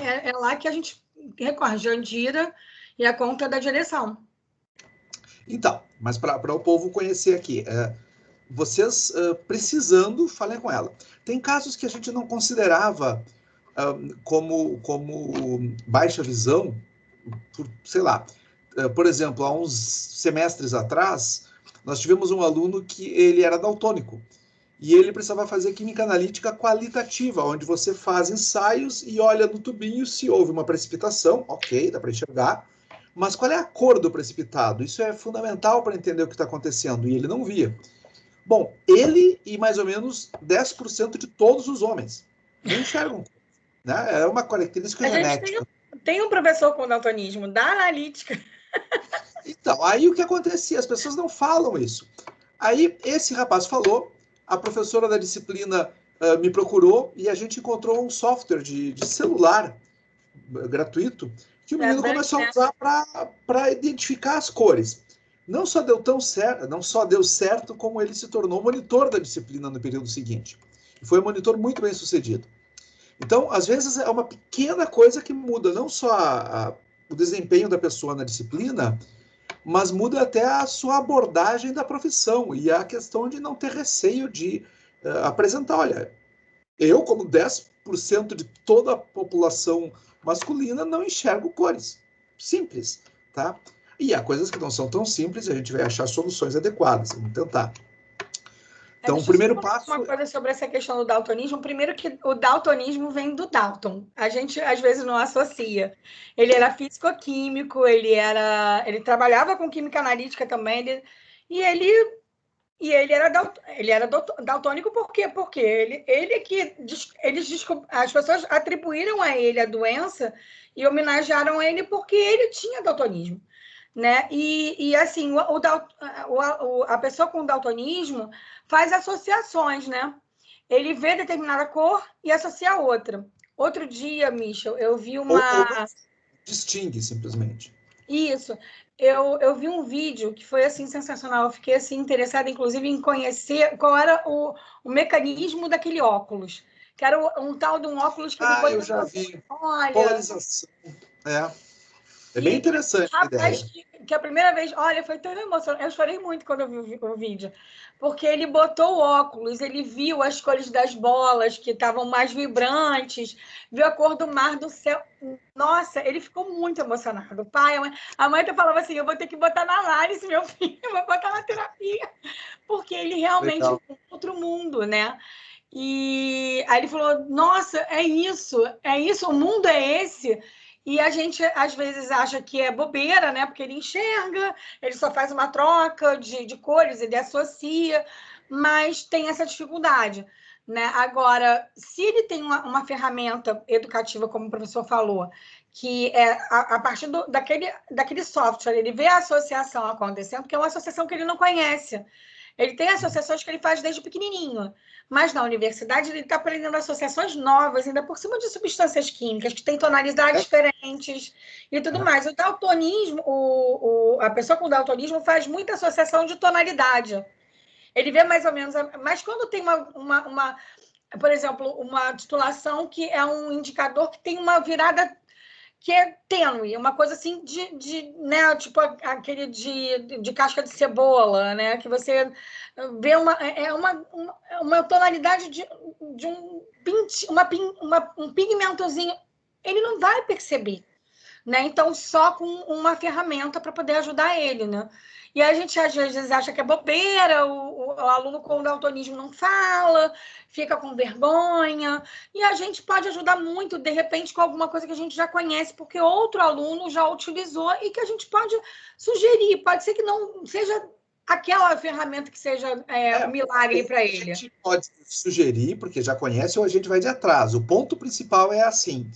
é lá que a gente recorre, Jandira e a conta da direção. Então, mas para o povo conhecer aqui, vocês precisando, falem com ela. Tem casos que a gente não considerava como baixa visão, sei lá. Por exemplo, há uns semestres atrás, nós tivemos um aluno que ele era daltônico. E ele precisava fazer química analítica qualitativa, onde você faz ensaios e olha no tubinho se houve uma precipitação, ok, dá para enxergar, mas qual é a cor do precipitado? Isso é fundamental para entender o que está acontecendo, e ele não via. Bom, ele e mais ou menos 10% de todos os homens não enxergam, né? É uma característica genética. Tem um professor com daltonismo, da analítica. Então, aí o que acontecia? As pessoas não falam isso. Aí esse rapaz falou, a professora da disciplina me procurou e a gente encontrou um software de celular gratuito que o menino começou a usar para identificar as cores. Não só deu certo, como ele se tornou monitor da disciplina no período seguinte. E foi um monitor muito bem sucedido. Então, às vezes, é uma pequena coisa que muda não só o desempenho da pessoa na disciplina, mas muda até a sua abordagem da profissão e a questão de não ter receio de apresentar, olha, eu, como 10% de toda a população masculina, não enxergo cores. Simples, tá? E há coisas que não são tão simples e a gente vai achar soluções adequadas. Vamos tentar. Então, o primeiro passo... Uma coisa sobre essa questão do daltonismo. Primeiro que o daltonismo vem do Dalton. A gente, às vezes, não associa. Ele era físico-químico, ele trabalhava com química analítica também, e ele era daltônico por quê? Porque as pessoas atribuíram a ele a doença e homenagearam ele porque ele tinha daltonismo. Né? E assim, a pessoa com daltonismo faz associações, né? Ele vê determinada cor e associa a outra. Outro dia, Michel, eu vi uma... distingue, simplesmente. Isso. Eu vi um vídeo que foi assim sensacional. Eu fiquei assim interessada, inclusive, em conhecer qual era o mecanismo daquele óculos. Que era um tal de um óculos que eu já vi. Olha... Polarização. É bem interessante a ideia. Que a primeira vez, olha, foi tão emocionante. Eu chorei muito quando eu vi o vídeo, porque ele botou o óculos, ele viu as cores das bolas que estavam mais vibrantes, viu a cor do mar, do céu. Nossa, ele ficou muito emocionado. Pai, a mãe falava assim, eu vou ter que botar na análise, meu filho, eu vou botar na terapia, porque ele realmente é outro mundo, né? E aí ele falou, nossa, é isso, o mundo é esse. E a gente, às vezes, acha que é bobeira, né? Porque ele enxerga, ele só faz uma troca de cores, ele associa, mas tem essa dificuldade, né? Agora, se ele tem uma ferramenta educativa, como o professor falou, que é a partir daquele software, ele vê a associação acontecendo, que é uma associação que ele não conhece. Ele tem associações que ele faz desde pequenininho, mas na universidade ele está aprendendo associações novas, ainda por cima de substâncias químicas, que têm tonalidades diferentes e tudo mais. O daltonismo, a pessoa com daltonismo faz muita associação de tonalidade. Ele vê mais ou menos... Mas quando tem por exemplo, uma titulação que é um indicador que tem uma virada que é tênue, uma coisa assim né, tipo aquele de casca de cebola, né, que você vê uma tonalidade de um pigmentozinho, ele não vai perceber, né? Então, só com uma ferramenta para poder ajudar ele, né? E a gente às vezes acha que é bobeira, o aluno com daltonismo não fala, fica com vergonha, e a gente pode ajudar muito, de repente, com alguma coisa que a gente já conhece, porque outro aluno já utilizou e que a gente pode sugerir. Pode ser que não seja aquela ferramenta que seja um milagre para ele. A gente pode sugerir, porque já conhece, ou a gente vai de atrás. O ponto principal é assim,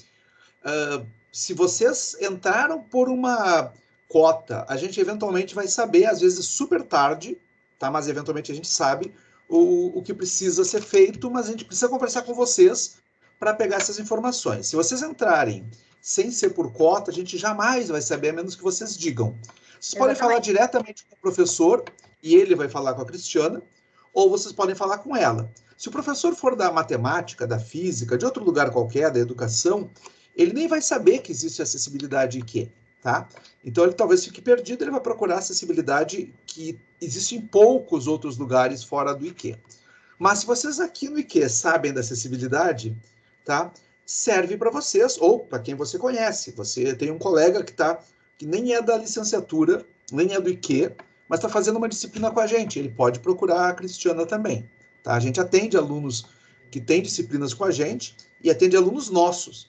se vocês entraram por uma cota, a gente eventualmente vai saber, às vezes super tarde, tá? Mas eventualmente a gente sabe o que precisa ser feito, mas a gente precisa conversar com vocês para pegar essas informações. Se vocês entrarem sem ser por cota, a gente jamais vai saber, a menos que vocês digam. Vocês podem falar diretamente com o professor e ele vai falar com a Cristiana, ou vocês podem falar com ela. Se o professor for da matemática, da física, de outro lugar qualquer, da educação, ele nem vai saber que existe acessibilidade IQ, tá? Então ele talvez fique perdido, ele vai procurar acessibilidade que existe em poucos outros lugares fora do IQ. Mas se vocês aqui no IQ sabem da acessibilidade, tá? Serve para vocês, ou para quem você conhece. Você tem um colega que nem é da licenciatura, nem é do IQ, mas está fazendo uma disciplina com a gente. Ele pode procurar a Cristiana também, tá? A gente atende alunos que têm disciplinas com a gente e atende alunos nossos,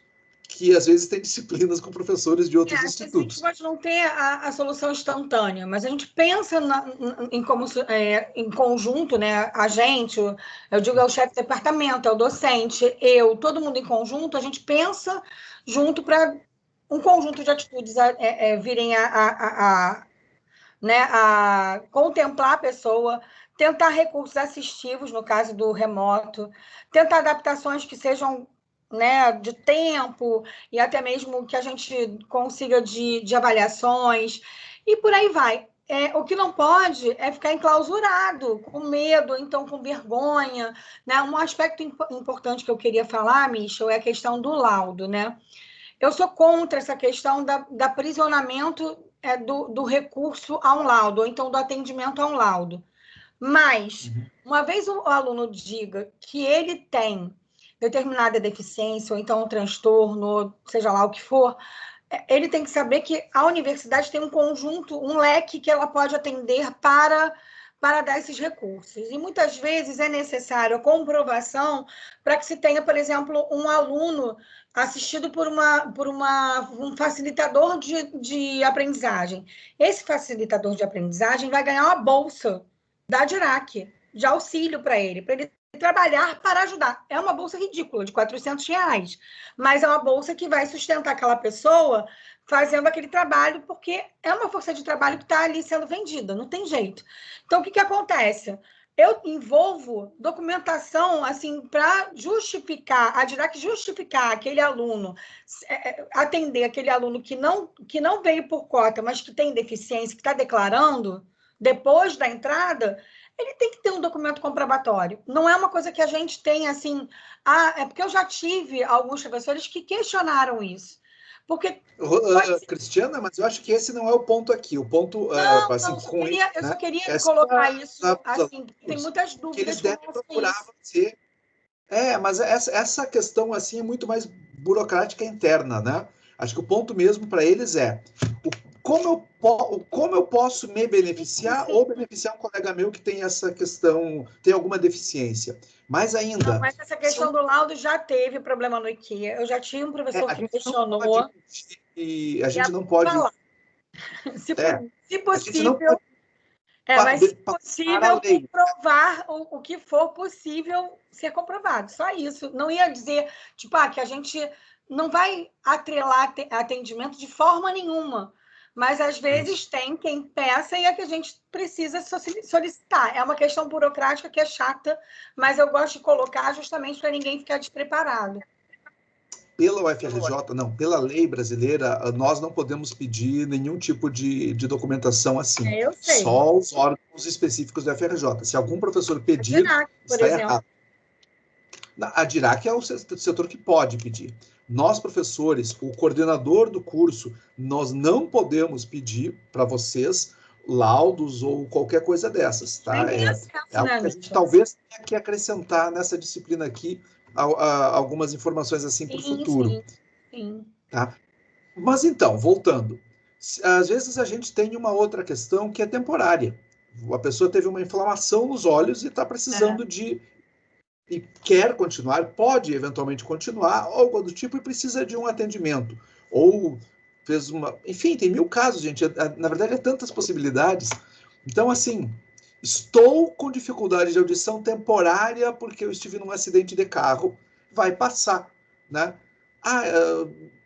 que às vezes têm disciplinas com professores de outros institutos. A gente pode não ter a solução instantânea, mas a gente pensa em conjunto, né? A gente, eu digo, é o chefe de departamento, é o docente, todo mundo em conjunto, a gente pensa junto para um conjunto de atitudes virem né, a contemplar a pessoa, tentar recursos assistivos, no caso do remoto, tentar adaptações que sejam, né, de tempo e até mesmo que a gente consiga de avaliações e por aí vai. O que não pode é ficar enclausurado, com medo, então com vergonha, né? Um aspecto importante que eu queria falar, Michel, é a questão do laudo, né? Eu sou contra essa questão do aprisionamento do recurso a um laudo, ou então do atendimento a um laudo. Mas, uma vez o aluno diga que ele tem determinada deficiência, ou então um transtorno, seja lá o que for, ele tem que saber que a universidade tem um conjunto, um leque que ela pode atender para dar esses recursos. E muitas vezes é necessário a comprovação para que se tenha, por exemplo, um aluno assistido por um facilitador de aprendizagem. Esse facilitador de aprendizagem vai ganhar uma bolsa da DIRAC, de auxílio para ele trabalhar para ajudar. É uma bolsa ridícula, de R$400, mas é uma bolsa que vai sustentar aquela pessoa fazendo aquele trabalho, porque é uma força de trabalho que está ali sendo vendida, não tem jeito. Então, o que acontece? Eu envolvo documentação assim, para justificar, a DIRAC justificar aquele aluno, atender aquele aluno que não veio por cota, mas que tem deficiência, que está declarando, depois da entrada, ele tem que ter um documento comprobatório. Não é uma coisa que a gente tem assim... é porque eu já tive alguns professores que questionaram isso. Porque... Cristiana, mas eu acho que esse não é o ponto aqui. O ponto... eu só queria colocar isso, assim, tem muitas dúvidas. Que eles devem procurar você. Mas essa questão assim é muito mais burocrática interna, né? Acho que o ponto mesmo para eles é como eu posso me beneficiar ou beneficiar um colega meu que tem essa questão, tem alguma deficiência. Mais ainda... Não, mas essa questão do laudo já teve problema no IKEA. Eu já tinha um professor que questionou. A gente não pode... Se possível... mas se possível, comprovar o que for possível ser comprovado. Só isso. Não ia dizer, tipo, que a gente não vai atrelar atendimento de forma nenhuma. Mas, às vezes, tem quem peça e é que a gente precisa solicitar. É uma questão burocrática que é chata, mas eu gosto de colocar justamente para ninguém ficar despreparado. Pela UFRJ, não, pela lei brasileira, nós não podemos pedir nenhum tipo de documentação assim. Eu sei. Só os órgãos específicos da UFRJ. Se algum professor pedir, está errado. A DIRAC é o setor que pode pedir. Nós, professores, o coordenador do curso, nós não podemos pedir para vocês laudos ou qualquer coisa dessas, tá? Algo que a gente talvez tenha que acrescentar nessa disciplina aqui algumas informações assim para o futuro. Sim. Tá? Mas então, voltando, às vezes a gente tem uma outra questão que é temporária. A pessoa teve uma inflamação nos olhos e está precisando e quer continuar, pode eventualmente continuar, algo do tipo, e precisa de um atendimento. Ou fez uma... Enfim, tem 1000 casos, gente. Na verdade, é tantas possibilidades. Então, assim, estou com dificuldade de audição temporária porque eu estive num acidente de carro. Vai passar, né?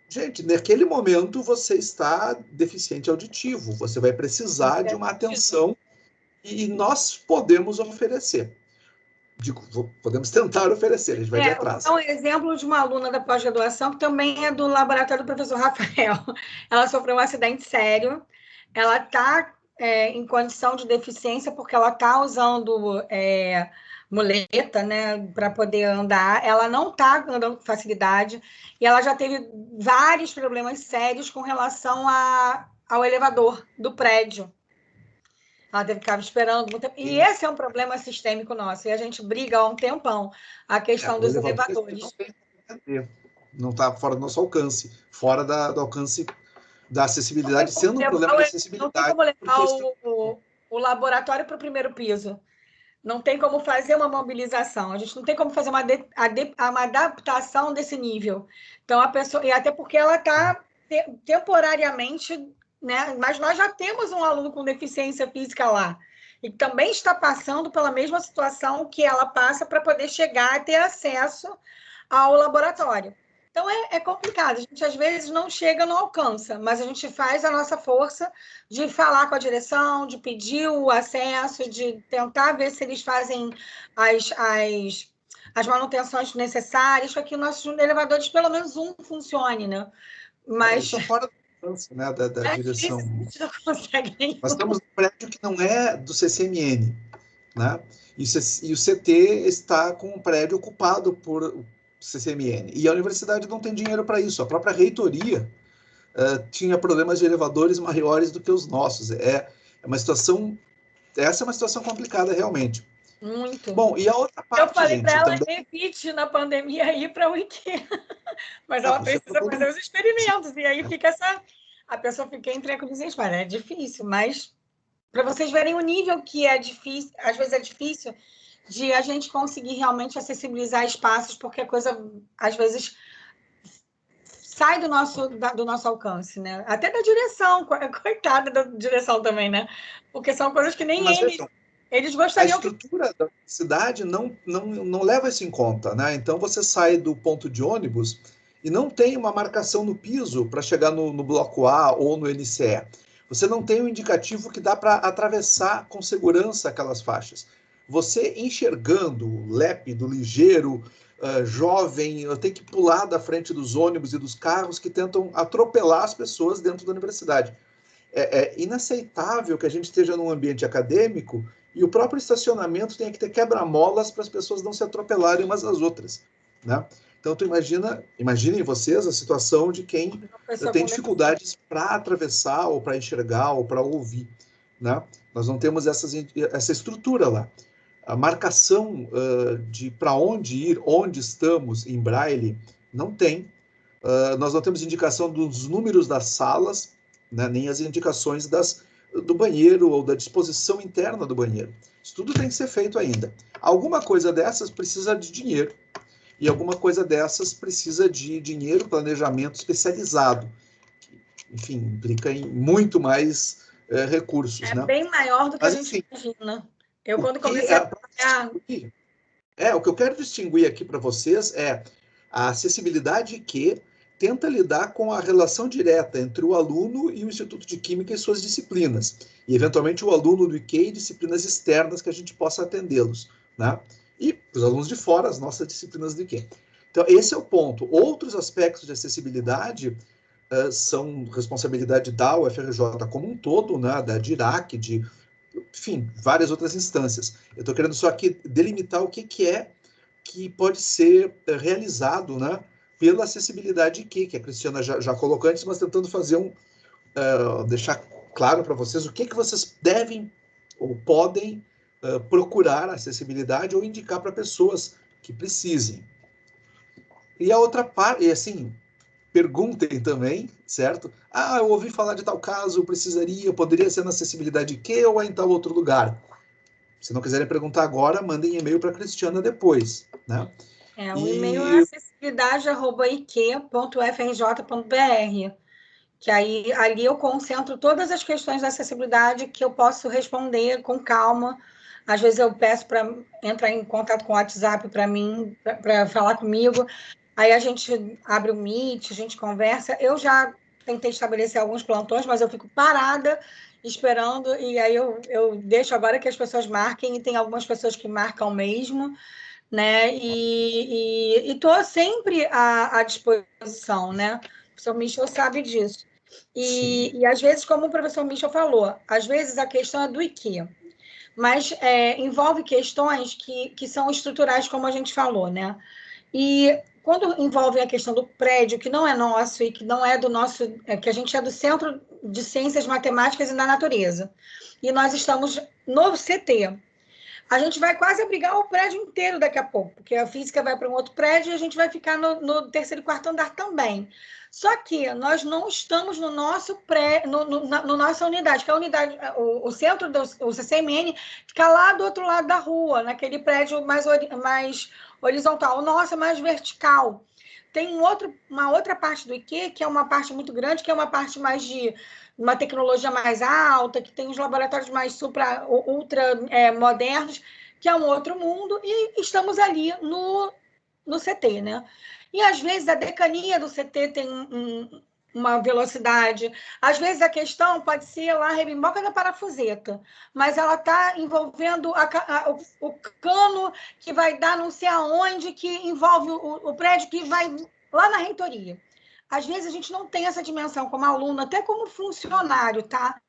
Gente, naquele momento você está deficiente auditivo. Você vai precisar de uma atenção e nós podemos oferecer. Podemos tentar oferecer, a gente vai de atrás. Um exemplo de uma aluna da pós-graduação, que também é do laboratório do professor Rafael. Ela sofreu um acidente sério, ela está em condição de deficiência, porque ela está usando muleta, né, para poder andar, ela não está andando com facilidade, e ela já teve vários problemas sérios com relação ao elevador do prédio. Ela teve que ficar esperando muito tempo. E esse é um problema sistêmico nosso. E a gente briga há um tempão a questão dos elevadores. Não está fora do nosso alcance. Fora do alcance da acessibilidade, sendo um problema de acessibilidade. Não tem como levar o laboratório para o primeiro piso. Não tem como fazer uma mobilização. A gente não tem como fazer uma adaptação desse nível. Então, a pessoa... E até porque ela está temporariamente... Né? Mas nós já temos um aluno com deficiência física lá, e também está passando pela mesma situação que ela passa para poder chegar a ter acesso ao laboratório. Então, é complicado. A gente, às vezes, não chega, não alcança, mas a gente faz a nossa força de falar com a direção, de pedir o acesso, de tentar ver se eles fazem as manutenções necessárias para que nossos elevadores, pelo menos um, funcione, né? Mas... fora né, da direção. Nós temos um prédio que não é do CCMN, né? E o CT está com um prédio ocupado por CCMN. E a universidade não tem dinheiro para isso. A própria reitoria tinha problemas de elevadores maiores do que os nossos. Essa é uma situação complicada, realmente. Muito. Bom, e a outra parte, eu falei para ela, também... evite na pandemia ir para o IKEA. Mas ela precisa fazer os experimentos. E aí fica a pessoa fica entre a desespero. É difícil, mas para vocês verem o nível que é difícil, às vezes é difícil de a gente conseguir realmente acessibilizar espaços, porque a coisa, às vezes, sai do nosso alcance, né? Até da direção, coitada da direção também, né? Porque são coisas que nem eles gostariam... A estrutura da cidade não leva isso em conta, né? Então, você sai do ponto de ônibus e não tem uma marcação no piso para chegar no bloco A ou no NCE. Você não tem um indicativo que dá para atravessar com segurança aquelas faixas. Você enxergando, lépido, ligeiro, jovem, tem que pular da frente dos ônibus e dos carros que tentam atropelar as pessoas dentro da universidade. É inaceitável que a gente esteja num ambiente acadêmico e o próprio estacionamento tenha que ter quebra-molas para as pessoas não se atropelarem umas às outras, né? Então, imaginem vocês a situação de quem tem dificuldades para atravessar, ou para enxergar, ou para ouvir, né? Nós não temos essa estrutura lá. A marcação de para onde ir, onde estamos em Braille, não tem. Nós não temos indicação dos números das salas, né? Nem as indicações do banheiro ou da disposição interna do banheiro. Isso tudo tem que ser feito ainda. Alguma coisa dessas precisa de dinheiro. E alguma coisa dessas precisa de dinheiro, planejamento especializado. Enfim, implica em muito mais recursos. Né? Bem maior do que a gente imagina. Eu, quando comecei a trabalhar... O que eu quero distinguir aqui para vocês é a acessibilidade que tenta lidar com a relação direta entre o aluno e o Instituto de Química e suas disciplinas. E, eventualmente, o aluno do IKEA e disciplinas externas que a gente possa atendê-los, né? E os alunos de fora, as nossas disciplinas do IKEA. Então, esse é o ponto. Outros aspectos de acessibilidade são responsabilidade da UFRJ como um todo, né? Da DIRAC, enfim, várias outras instâncias. Eu estou querendo só aqui delimitar o que é que pode ser realizado, né, pela acessibilidade que a Cristiana já colocou antes, mas tentando fazer deixar claro para vocês o que vocês devem ou podem procurar acessibilidade ou indicar para pessoas que precisem. E a outra parte, e assim, perguntem também, certo? Eu ouvi falar de tal caso, poderia ser na acessibilidade que ou em tal outro lugar. Se não quiserem perguntar agora, mandem e-mail para a Cristiana depois, né? O e-mail é acessibilidade@iq.frj.br, que aí ali eu concentro todas as questões da acessibilidade que eu posso responder com calma. Às vezes eu peço para entrar em contato com o WhatsApp para mim, para falar comigo. Aí a gente abre o Meet, a gente conversa. Eu já tentei estabelecer alguns plantões, mas eu fico parada esperando, e aí eu deixo agora que as pessoas marquem, e tem algumas pessoas que marcam mesmo, né? E estou sempre à disposição, né? O professor Michel sabe disso. E às vezes, como o professor Michel falou, às vezes a questão é do IQ, mas envolve questões que são estruturais, como a gente falou, né? E quando envolve a questão do prédio, que não é nosso e que não é do nosso, que a gente é do Centro de Ciências Matemáticas e da Natureza, e nós estamos no CT, a gente vai quase abrigar o prédio inteiro daqui a pouco, porque a física vai para um outro prédio e a gente vai ficar no terceiro e quarto andar também. Só que nós não estamos no nosso na nossa unidade, que é a unidade, o centro do CCMN fica lá do outro lado da rua, naquele prédio mais horizontal. O nosso é mais vertical. Tem uma outra parte do IQ, que é uma parte muito grande, que é uma parte mais de uma tecnologia mais alta, que tem os laboratórios mais ultra modernos, que é um outro mundo, e estamos ali no CT, né? E, às vezes, a decania do CT tem uma velocidade. Às vezes, a questão pode ser lá a rebimboca da parafuseta, mas ela está envolvendo o cano que vai dar não sei aonde, que envolve o prédio que vai lá na reitoria. Às vezes, a gente não tem essa dimensão como aluno, até como funcionário, tá?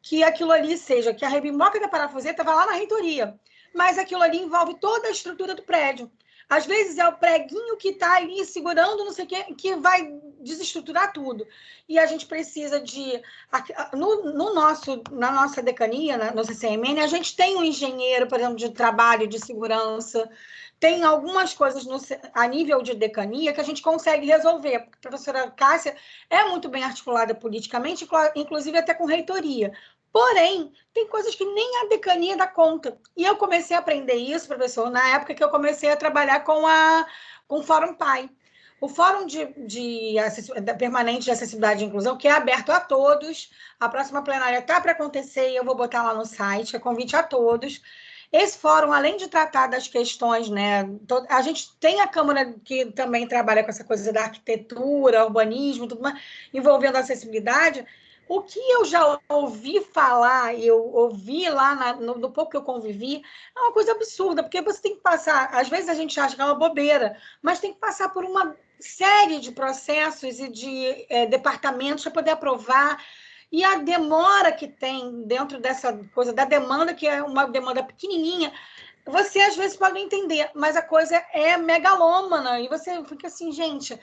Que aquilo ali seja, que a rebimboca da parafuseta vai lá na reitoria, mas aquilo ali envolve toda a estrutura do prédio. Às vezes é o preguinho que está ali segurando, não sei o que vai desestruturar tudo. E a gente precisa de... Na nossa decania, no CCMN, a gente tem um engenheiro, por exemplo, de trabalho, de segurança. Tem algumas coisas a nível de decania que a gente consegue resolver. A professora Cássia é muito bem articulada politicamente, inclusive até com reitoria. Porém, tem coisas que nem a decania dá conta. E eu comecei a aprender isso, professor, na época que eu comecei a trabalhar com o Fórum PAI. O Fórum Permanente de Acessibilidade e Inclusão, que é aberto a todos. A próxima plenária está para acontecer e eu vou botar lá no site, é convite a todos. Esse fórum, além de tratar das questões, né, a gente tem a Câmara que também trabalha com essa coisa da arquitetura, urbanismo, tudo mais, envolvendo a acessibilidade. O que eu já ouvi falar, eu ouvi lá no pouco que eu convivi, é uma coisa absurda, porque você tem que passar, às vezes a gente acha que é uma bobeira, mas tem que passar por uma série de processos e de departamentos para poder aprovar. E a demora que tem dentro dessa coisa da demanda, que é uma demanda pequenininha, você às vezes pode não entender, mas a coisa é megalômana, e você fica assim, gente,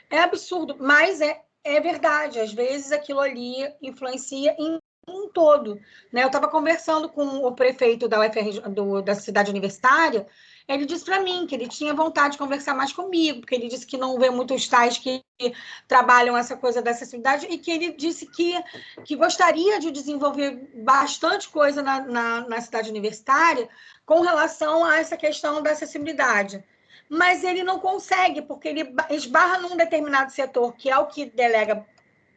é absurdo, mas é verdade, às vezes aquilo ali influencia em um todo, né? Eu estava conversando com o prefeito da UFRJ, da cidade universitária, ele disse para mim que ele tinha vontade de conversar mais comigo, porque ele disse que não vê muitos tais que trabalham essa coisa da acessibilidade, e que ele disse que gostaria de desenvolver bastante coisa na cidade universitária com relação a essa questão da acessibilidade. Mas ele não consegue, porque ele esbarra num determinado setor, que é o que delega,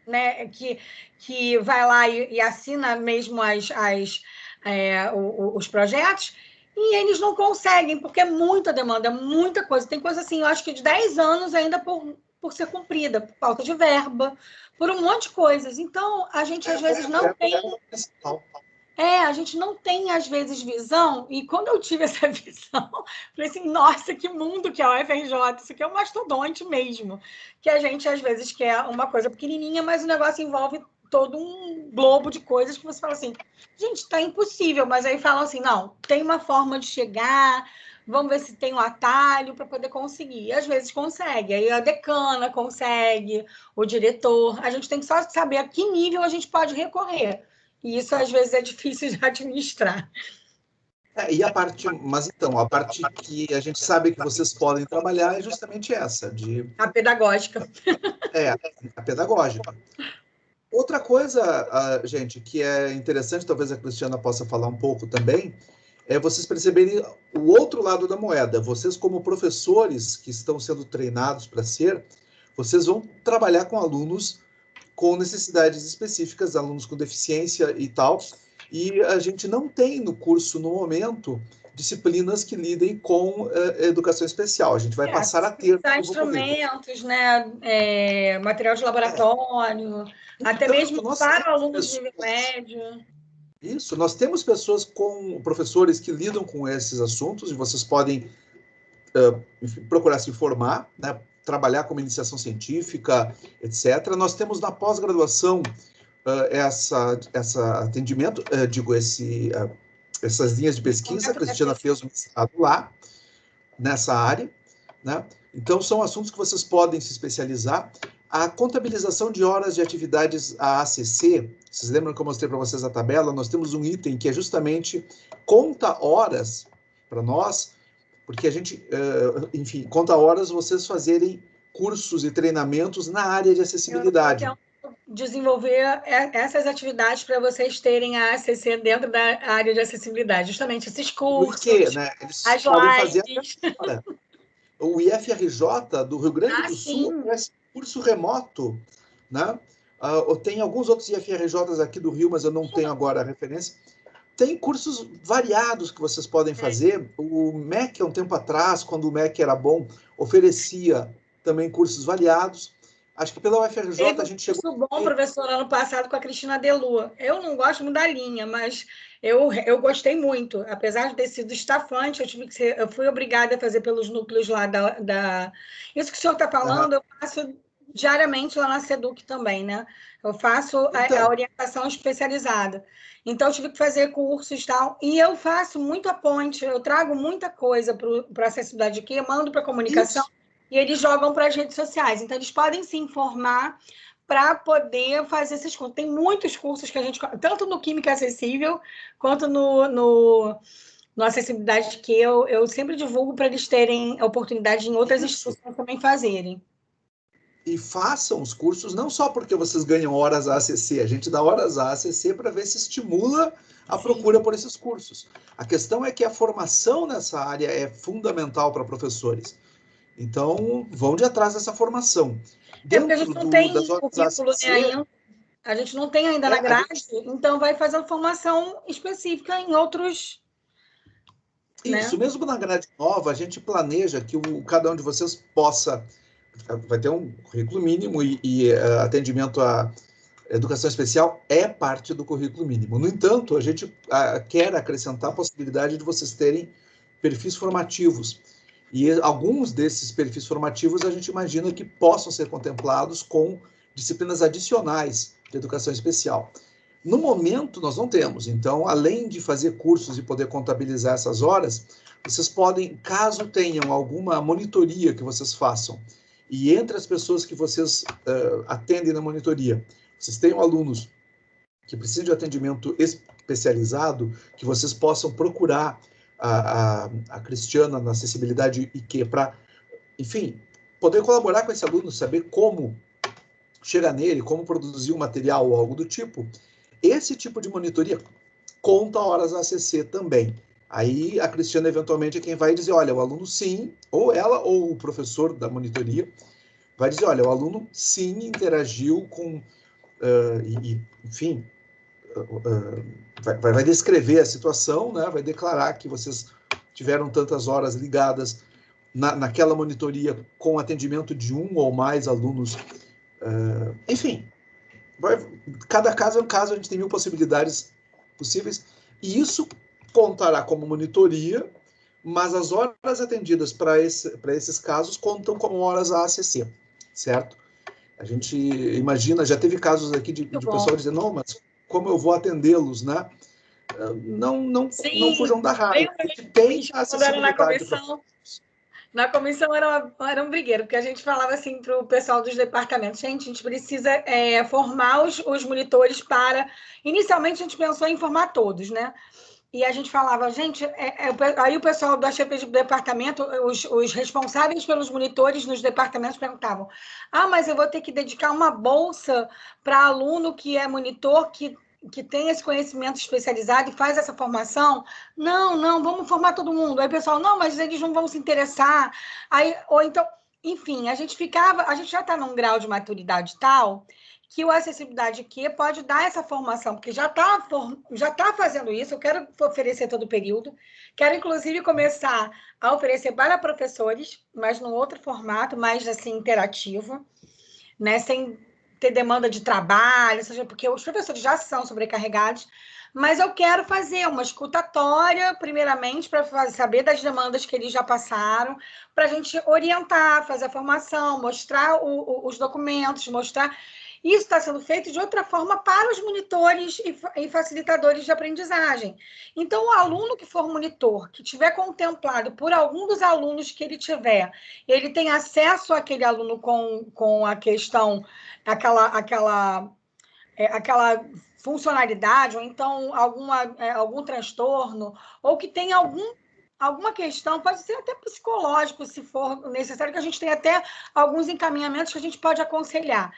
né, que vai lá e assina mesmo os projetos, e eles não conseguem, porque é muita demanda, muita coisa. Tem coisa assim, eu acho que de 10 anos ainda por ser cumprida, por falta de verba, por um monte de coisas. Então, a gente às vezes não tem... a gente não tem, às vezes, visão, e quando eu tive essa visão, falei assim, nossa, que mundo que é o UFRJ, isso aqui é um mastodonte mesmo, que a gente, às vezes, quer uma coisa pequenininha, mas o negócio envolve todo um globo de coisas que você fala assim, gente, tá impossível, mas aí falam assim, não, tem uma forma de chegar, vamos ver se tem um atalho para poder conseguir. E às vezes consegue, aí a decana consegue, o diretor. A gente tem que só saber a que nível a gente pode recorrer. E isso às vezes é difícil de administrar. E a parte, mas então, a parte que a gente sabe que vocês podem trabalhar é justamente essa, a pedagógica. A pedagógica. Outra coisa, gente, que é interessante, talvez a Cristiana possa falar um pouco também, é vocês perceberem o outro lado da moeda. Vocês, como professores que estão sendo treinados para ser, vocês vão trabalhar com alunos com necessidades específicas, alunos com deficiência e tal, e a gente não tem no curso, no momento, disciplinas que lidem com educação especial. A gente vai passar a ter... instrumentos, né? Material de laboratório, até mesmo para alunos de nível médio. Isso, nós temos professores que lidam com esses assuntos, e vocês podem procurar se informar, né? Trabalhar como iniciação científica, etc. Nós temos na pós-graduação atendimento, essas linhas de pesquisa. A Cristiana fez um mestrado lá, nessa área, né? Então, são assuntos que vocês podem se especializar. A contabilização de horas de atividades AACC, vocês lembram que eu mostrei para vocês a tabela? Nós temos um item que é justamente conta horas para nós, porque a gente, enfim, conta horas vocês fazerem cursos e treinamentos na área de acessibilidade. Desenvolver essas atividades para vocês terem a ACC dentro da área de acessibilidade, justamente esses cursos, porque, né, eles as podem lives. fazer o IFRJ do Rio Grande do Sul oferece curso remoto, né? Tem alguns outros IFRJs aqui do Rio, mas eu não tenho agora a referência. Tem cursos variados que vocês podem fazer. O MEC, há um tempo atrás, quando o MEC era bom, oferecia também cursos variados. Acho que pela UFRJ a gente chegou... Curso bom, professor, ano passado com a Cristina Delua. Eu não gosto muito da linha, mas eu gostei muito. Apesar de ter sido estafante, eu fui obrigada a fazer pelos núcleos lá Isso que o senhor está falando, eu faço diariamente lá na SEDUC também, né? Eu faço a orientação especializada. Então, eu tive que fazer cursos e tal. E eu faço muita ponte, eu trago muita coisa para a acessibilidade aqui, eu mando para a comunicação. Isso. E eles jogam para as redes sociais. Então, eles podem se informar para poder fazer esses cursos. Tem muitos cursos que a gente... Tanto no Química Acessível, quanto no Acessibilidade, que eu sempre divulgo para eles terem a oportunidade em outras instituições também fazerem. E façam os cursos, não só porque vocês ganham horas ACC, a gente dá horas ACC para ver se estimula a procura por esses cursos. A questão é que a formação nessa área é fundamental para professores. Então, vão de atrás dessa formação. Porque a gente não tem currículo ainda. A gente não tem ainda na grade, então vai fazer uma formação específica em outros... Isso, né? Mesmo na grade nova, a gente planeja que cada um de vocês possa... Vai ter um currículo mínimo e atendimento à educação especial é parte do currículo mínimo. No entanto, a gente quer acrescentar a possibilidade de vocês terem perfis formativos. E alguns desses perfis formativos a gente imagina que possam ser contemplados com disciplinas adicionais de educação especial. No momento, nós não temos. Então, além de fazer cursos e poder contabilizar essas horas, vocês podem, caso tenham alguma monitoria que vocês façam, e entre as pessoas que vocês atendem na monitoria, vocês tenham alunos que precisam de atendimento especializado, que vocês possam procurar a Cristiana na acessibilidade IQ para, enfim, poder colaborar com esse aluno, saber como chegar nele, como produzir um material ou algo do tipo. Esse tipo de monitoria conta horas ACC também. Aí a Cristiana, eventualmente, é quem vai dizer, olha, o aluno sim, ou ela, ou o professor da monitoria, vai dizer, olha, o aluno sim interagiu com, enfim, vai descrever a situação, né? Vai declarar que vocês tiveram tantas horas ligadas naquela monitoria com atendimento de um ou mais alunos. Enfim, cada caso é um caso, a gente tem 1000 possibilidades possíveis, e isso contará como monitoria, mas as horas atendidas para esses casos contam como horas ACC, certo? A gente imagina, já teve casos aqui de pessoal dizendo, não, mas como eu vou atendê-los, né? não fujam da raia. Lembra A gente tem a quando era na acessibilidade. comissão? Na comissão era um brigueiro, porque a gente falava assim para o pessoal dos departamentos: gente, a gente precisa formar os monitores para... Inicialmente, a gente pensou em formar todos, né? E a gente falava, gente... Aí o pessoal da chefia de departamento, os responsáveis pelos monitores nos departamentos perguntavam: mas eu vou ter que dedicar uma bolsa para aluno que é monitor, que tem esse conhecimento especializado e faz essa formação? Não, vamos formar todo mundo. Aí o pessoal, não, mas eles não vão se interessar. Aí, ou então, enfim, a gente já está num grau de maturidade tal que o Acessibilidade Q pode dar essa formação, porque já tá fazendo isso. Eu quero oferecer todo o período. Quero, inclusive, começar a oferecer para professores, mas num outro formato, mais assim, interativo, né? Sem ter demanda de trabalho, seja porque os professores já são sobrecarregados, mas eu quero fazer uma escutatória, primeiramente, para saber das demandas que eles já passaram, para a gente orientar, fazer a formação, mostrar os documentos, mostrar... Isso está sendo feito de outra forma para os monitores e facilitadores de aprendizagem. Então, o aluno que for monitor, que tiver contemplado por algum dos alunos que ele tiver, ele tem acesso àquele aluno com a questão, aquela funcionalidade, ou então algum transtorno, ou que tem alguma questão, pode ser até psicológico, se for necessário, que a gente tem até alguns encaminhamentos que a gente pode aconselhar.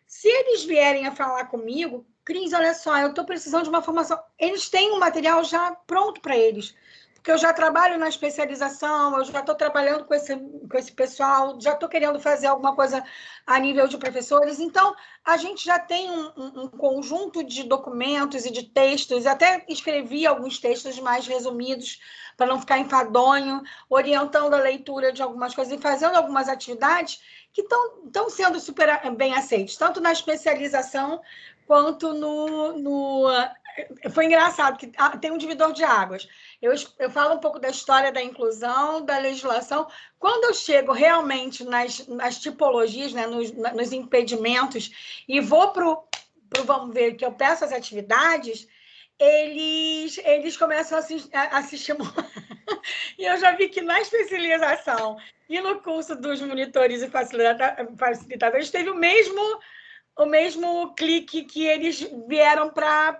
Se eles vierem a falar comigo, Cris, olha só, eu estou precisando de uma formação. Eles têm um material já pronto para eles, porque eu já trabalho na especialização, eu já estou trabalhando com esse pessoal, já estou querendo fazer alguma coisa a nível de professores. Então, a gente já tem um conjunto de documentos e de textos, até escrevi alguns textos mais resumidos, para não ficar enfadonho, orientando a leitura de algumas coisas e fazendo algumas atividades que estão sendo super bem aceitos, tanto na especialização quanto no... Foi engraçado, que tem um divisor de águas. Eu falo um pouco da história da inclusão, da legislação. Quando eu chego realmente nas tipologias, né, nos impedimentos, e vou para o vamos ver, que eu peço as atividades, eles começam a se estimular. E eu já vi que na especialização e no curso dos monitores e facilitadores teve o mesmo clique que eles vieram para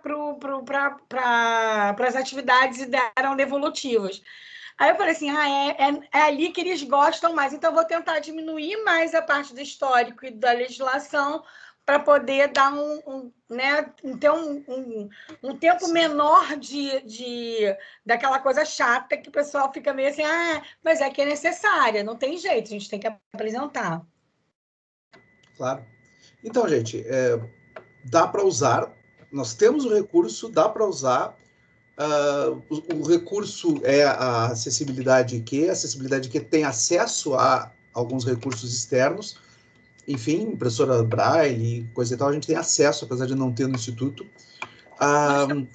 as atividades e deram devolutivos. Aí eu falei assim, é ali que eles gostam mais, então eu vou tentar diminuir mais a parte do histórico e da legislação para poder dar um tempo menor daquela coisa chata que o pessoal fica meio assim, mas é que é necessária, não tem jeito, a gente tem que apresentar. Claro. Então, gente, dá para usar, nós temos o recurso, dá para usar. O recurso é a acessibilidade que tem acesso a alguns recursos externos, enfim, impressora Braille, coisa e tal, a gente tem acesso, apesar de não ter no Instituto.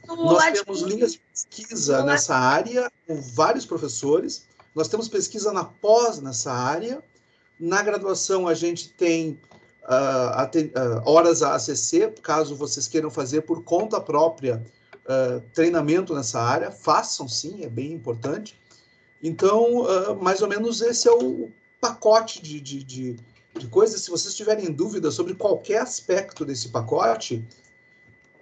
Nós temos linhas de pesquisa nessa área, com vários professores, nós temos pesquisa na pós nessa área, na graduação a gente tem horas ACC, caso vocês queiram fazer por conta própria treinamento nessa área, façam sim, é bem importante. Então, mais ou menos esse é o pacote de coisas. Se vocês tiverem dúvidas sobre qualquer aspecto desse pacote,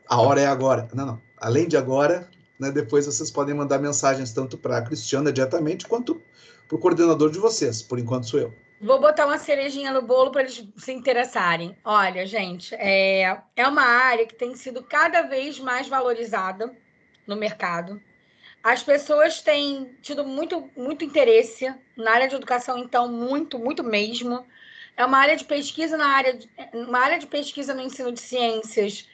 a hora é agora. Não. Além de agora, né, depois vocês podem mandar mensagens tanto para a Cristiana diretamente, quanto para o coordenador de vocês. Por enquanto sou eu. Vou botar uma cerejinha no bolo para eles se interessarem. Olha, gente, é uma área que tem sido cada vez mais valorizada no mercado. As pessoas têm tido muito, muito interesse na área de educação, então, muito, muito mesmo. É uma área de pesquisa uma área de pesquisa no ensino de ciências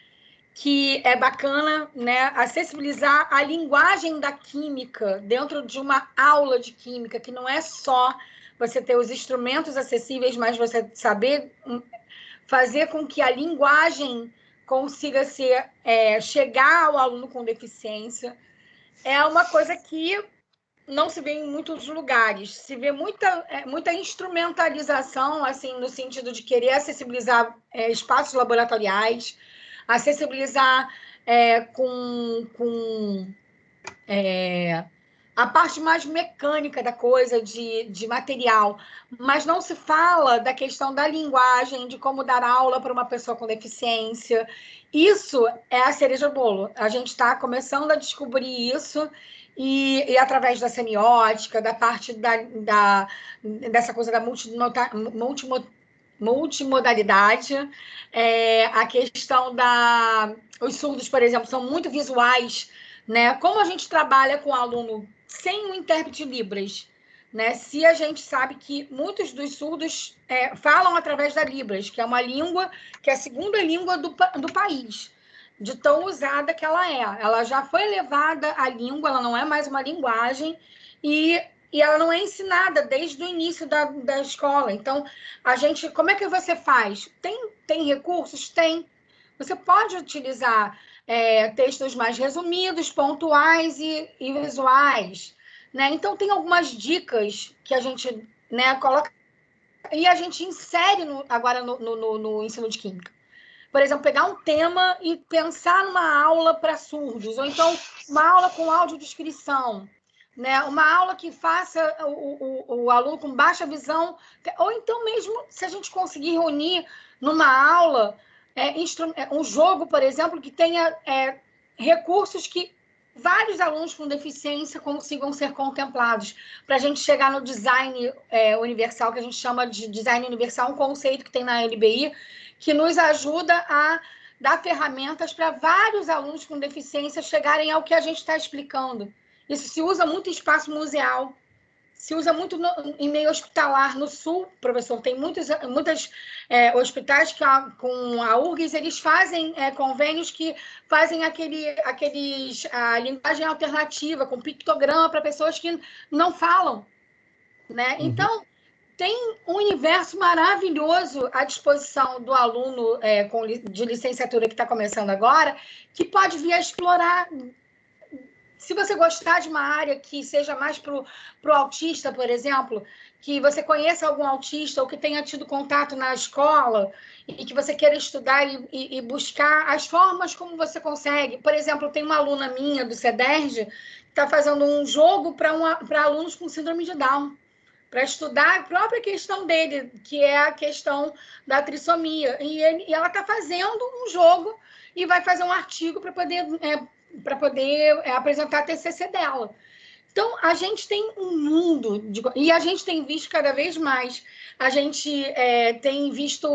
que é bacana, né? Acessibilizar a linguagem da química dentro de uma aula de química, que não é só você ter os instrumentos acessíveis, mas você saber fazer com que a linguagem consiga chegar ao aluno com deficiência. É uma coisa que não se vê em muitos lugares. Se vê muita instrumentalização, assim, no sentido de querer acessibilizar espaços laboratoriais, acessibilizar com a parte mais mecânica da coisa, de material, mas não se fala da questão da linguagem, de como dar aula para uma pessoa com deficiência. Isso é a cereja do bolo. A gente está começando a descobrir isso, e através da semiótica, da parte dessa coisa da multimodalidade, a questão os surdos, por exemplo, são muito visuais, né? Como a gente trabalha com aluno sem um intérprete de Libras, né? Se a gente sabe que muitos dos surdos falam através da Libras, que é uma língua, que é a segunda língua do país, de tão usada que ela é. Ela já foi levada à língua, ela não é mais uma linguagem, e ela não é ensinada desde o início da escola. Então, como é que você faz? Tem recursos? Tem. Você pode utilizar textos mais resumidos, pontuais e visuais, né? Então, tem algumas dicas que a gente, né, coloca e a gente insere agora no ensino de Química. Por exemplo, pegar um tema e pensar numa aula para surdos, ou então uma aula com audiodescrição, né? Uma aula que faça o aluno com baixa visão, ou então mesmo se a gente conseguir reunir numa aula um jogo, por exemplo, que tenha recursos que vários alunos com deficiência consigam ser contemplados, para a gente chegar no design universal, que a gente chama de design universal, um conceito que tem na LBI, que nos ajuda a dar ferramentas para vários alunos com deficiência chegarem ao que a gente está explicando. Isso se usa muito em espaço museal, se usa muito em meio hospitalar. No Sul, professor, tem muitos hospitais que com a URGS, eles fazem convênios que fazem a linguagem alternativa, com pictograma para pessoas que não falam, né? Uhum. Então, tem um universo maravilhoso à disposição do aluno de licenciatura que está começando agora, que pode vir a explorar. Se você gostar de uma área que seja mais para o autista, por exemplo, que você conheça algum autista ou que tenha tido contato na escola e que você queira estudar e buscar as formas como você consegue. Por exemplo, tem uma aluna minha do CEDERJ que está fazendo um jogo para alunos com síndrome de Down, para estudar a própria questão dele, que é a questão da trissomia. E ela está fazendo um jogo e vai fazer um artigo para poder apresentar a TCC dela. Então, a gente tem um mundo, e a gente tem visto cada vez mais, a gente tem visto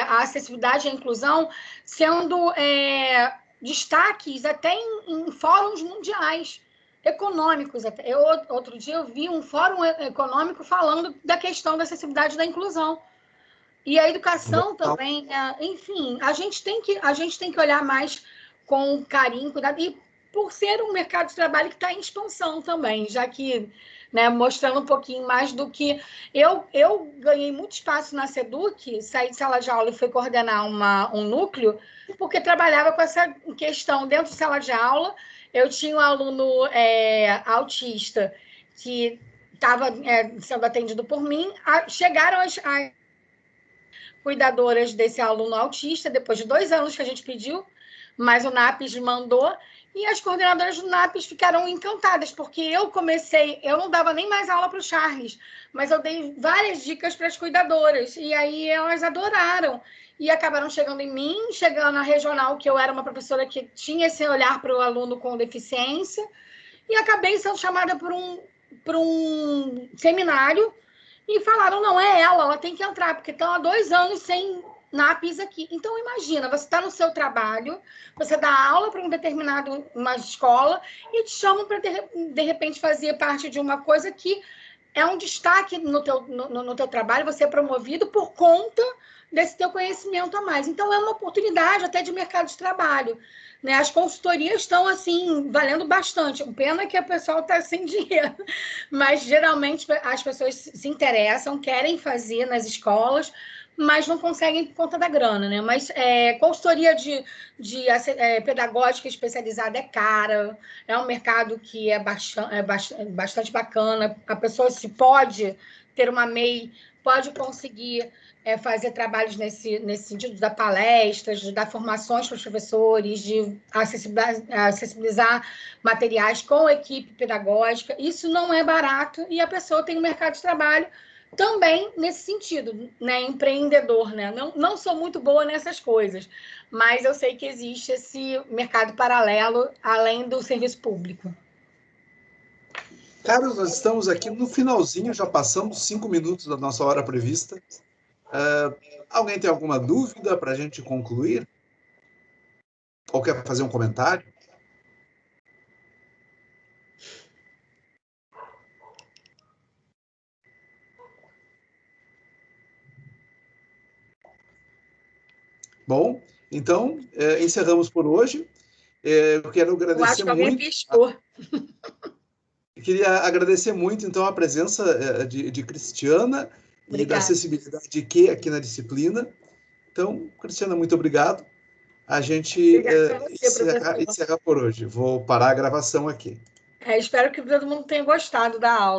a acessibilidade e a inclusão sendo destaques até em fóruns mundiais, econômicos. Outro dia eu vi um fórum econômico falando da questão da acessibilidade e da inclusão. E a educação também, enfim, a gente tem que olhar mais com carinho, cuidado, e por ser um mercado de trabalho que está em expansão também, já que, né, mostrando um pouquinho mais do que... Eu ganhei muito espaço na SEDUC, saí de sala de aula e fui coordenar um núcleo, porque trabalhava com essa questão dentro de sala de aula. Eu tinha um aluno autista que estava sendo atendido por mim. Chegaram as cuidadoras desse aluno autista, depois de 2 anos que a gente pediu, mas o NAPES mandou, e as coordenadoras do NAPES ficaram encantadas, porque eu não dava nem mais aula para o Charles, mas eu dei várias dicas para as cuidadoras, e aí elas adoraram, e acabaram chegando em mim, chegando na regional, que eu era uma professora que tinha esse olhar para o aluno com deficiência, e acabei sendo chamada para um seminário, e falaram, não, ela tem que entrar, porque estão há 2 anos sem NAPES aqui. Então, imagina, você está no seu trabalho, você dá aula para uma escola, e te chamam para, de repente, fazer parte de uma coisa que é um destaque no teu trabalho, você é promovido por conta desse teu conhecimento a mais. Então, é uma oportunidade até de mercado de trabalho, né? As consultorias estão, assim, valendo bastante. Pena que o pessoal está sem dinheiro, mas, geralmente, as pessoas se interessam, querem fazer nas escolas, mas não conseguem por conta da grana, né? Mas consultoria pedagógica especializada é cara, é um mercado que é bastante bacana. A pessoa, se pode ter uma MEI, pode conseguir fazer trabalhos nesse sentido, dar palestras, de dar formações para os professores, de acessibilizar materiais com a equipe pedagógica. Isso não é barato e a pessoa tem um mercado de trabalho também nesse sentido, né? Empreendedor, né? Não sou muito boa nessas coisas, mas eu sei que existe esse mercado paralelo além do serviço público. Carlos, nós estamos aqui no finalzinho, já passamos 5 minutos da nossa hora prevista. Alguém tem alguma dúvida para a gente concluir? Ou quer fazer um comentário? Bom, então, encerramos por hoje. Eu quero agradecer muito... Eu acho que alguém piscou. Queria agradecer muito, então, a presença de Cristiana e da acessibilidade IQ aqui na disciplina. Então, Cristiana, muito obrigado. A gente encerra por hoje. Vou parar a gravação aqui. Espero que todo mundo tenha gostado da aula.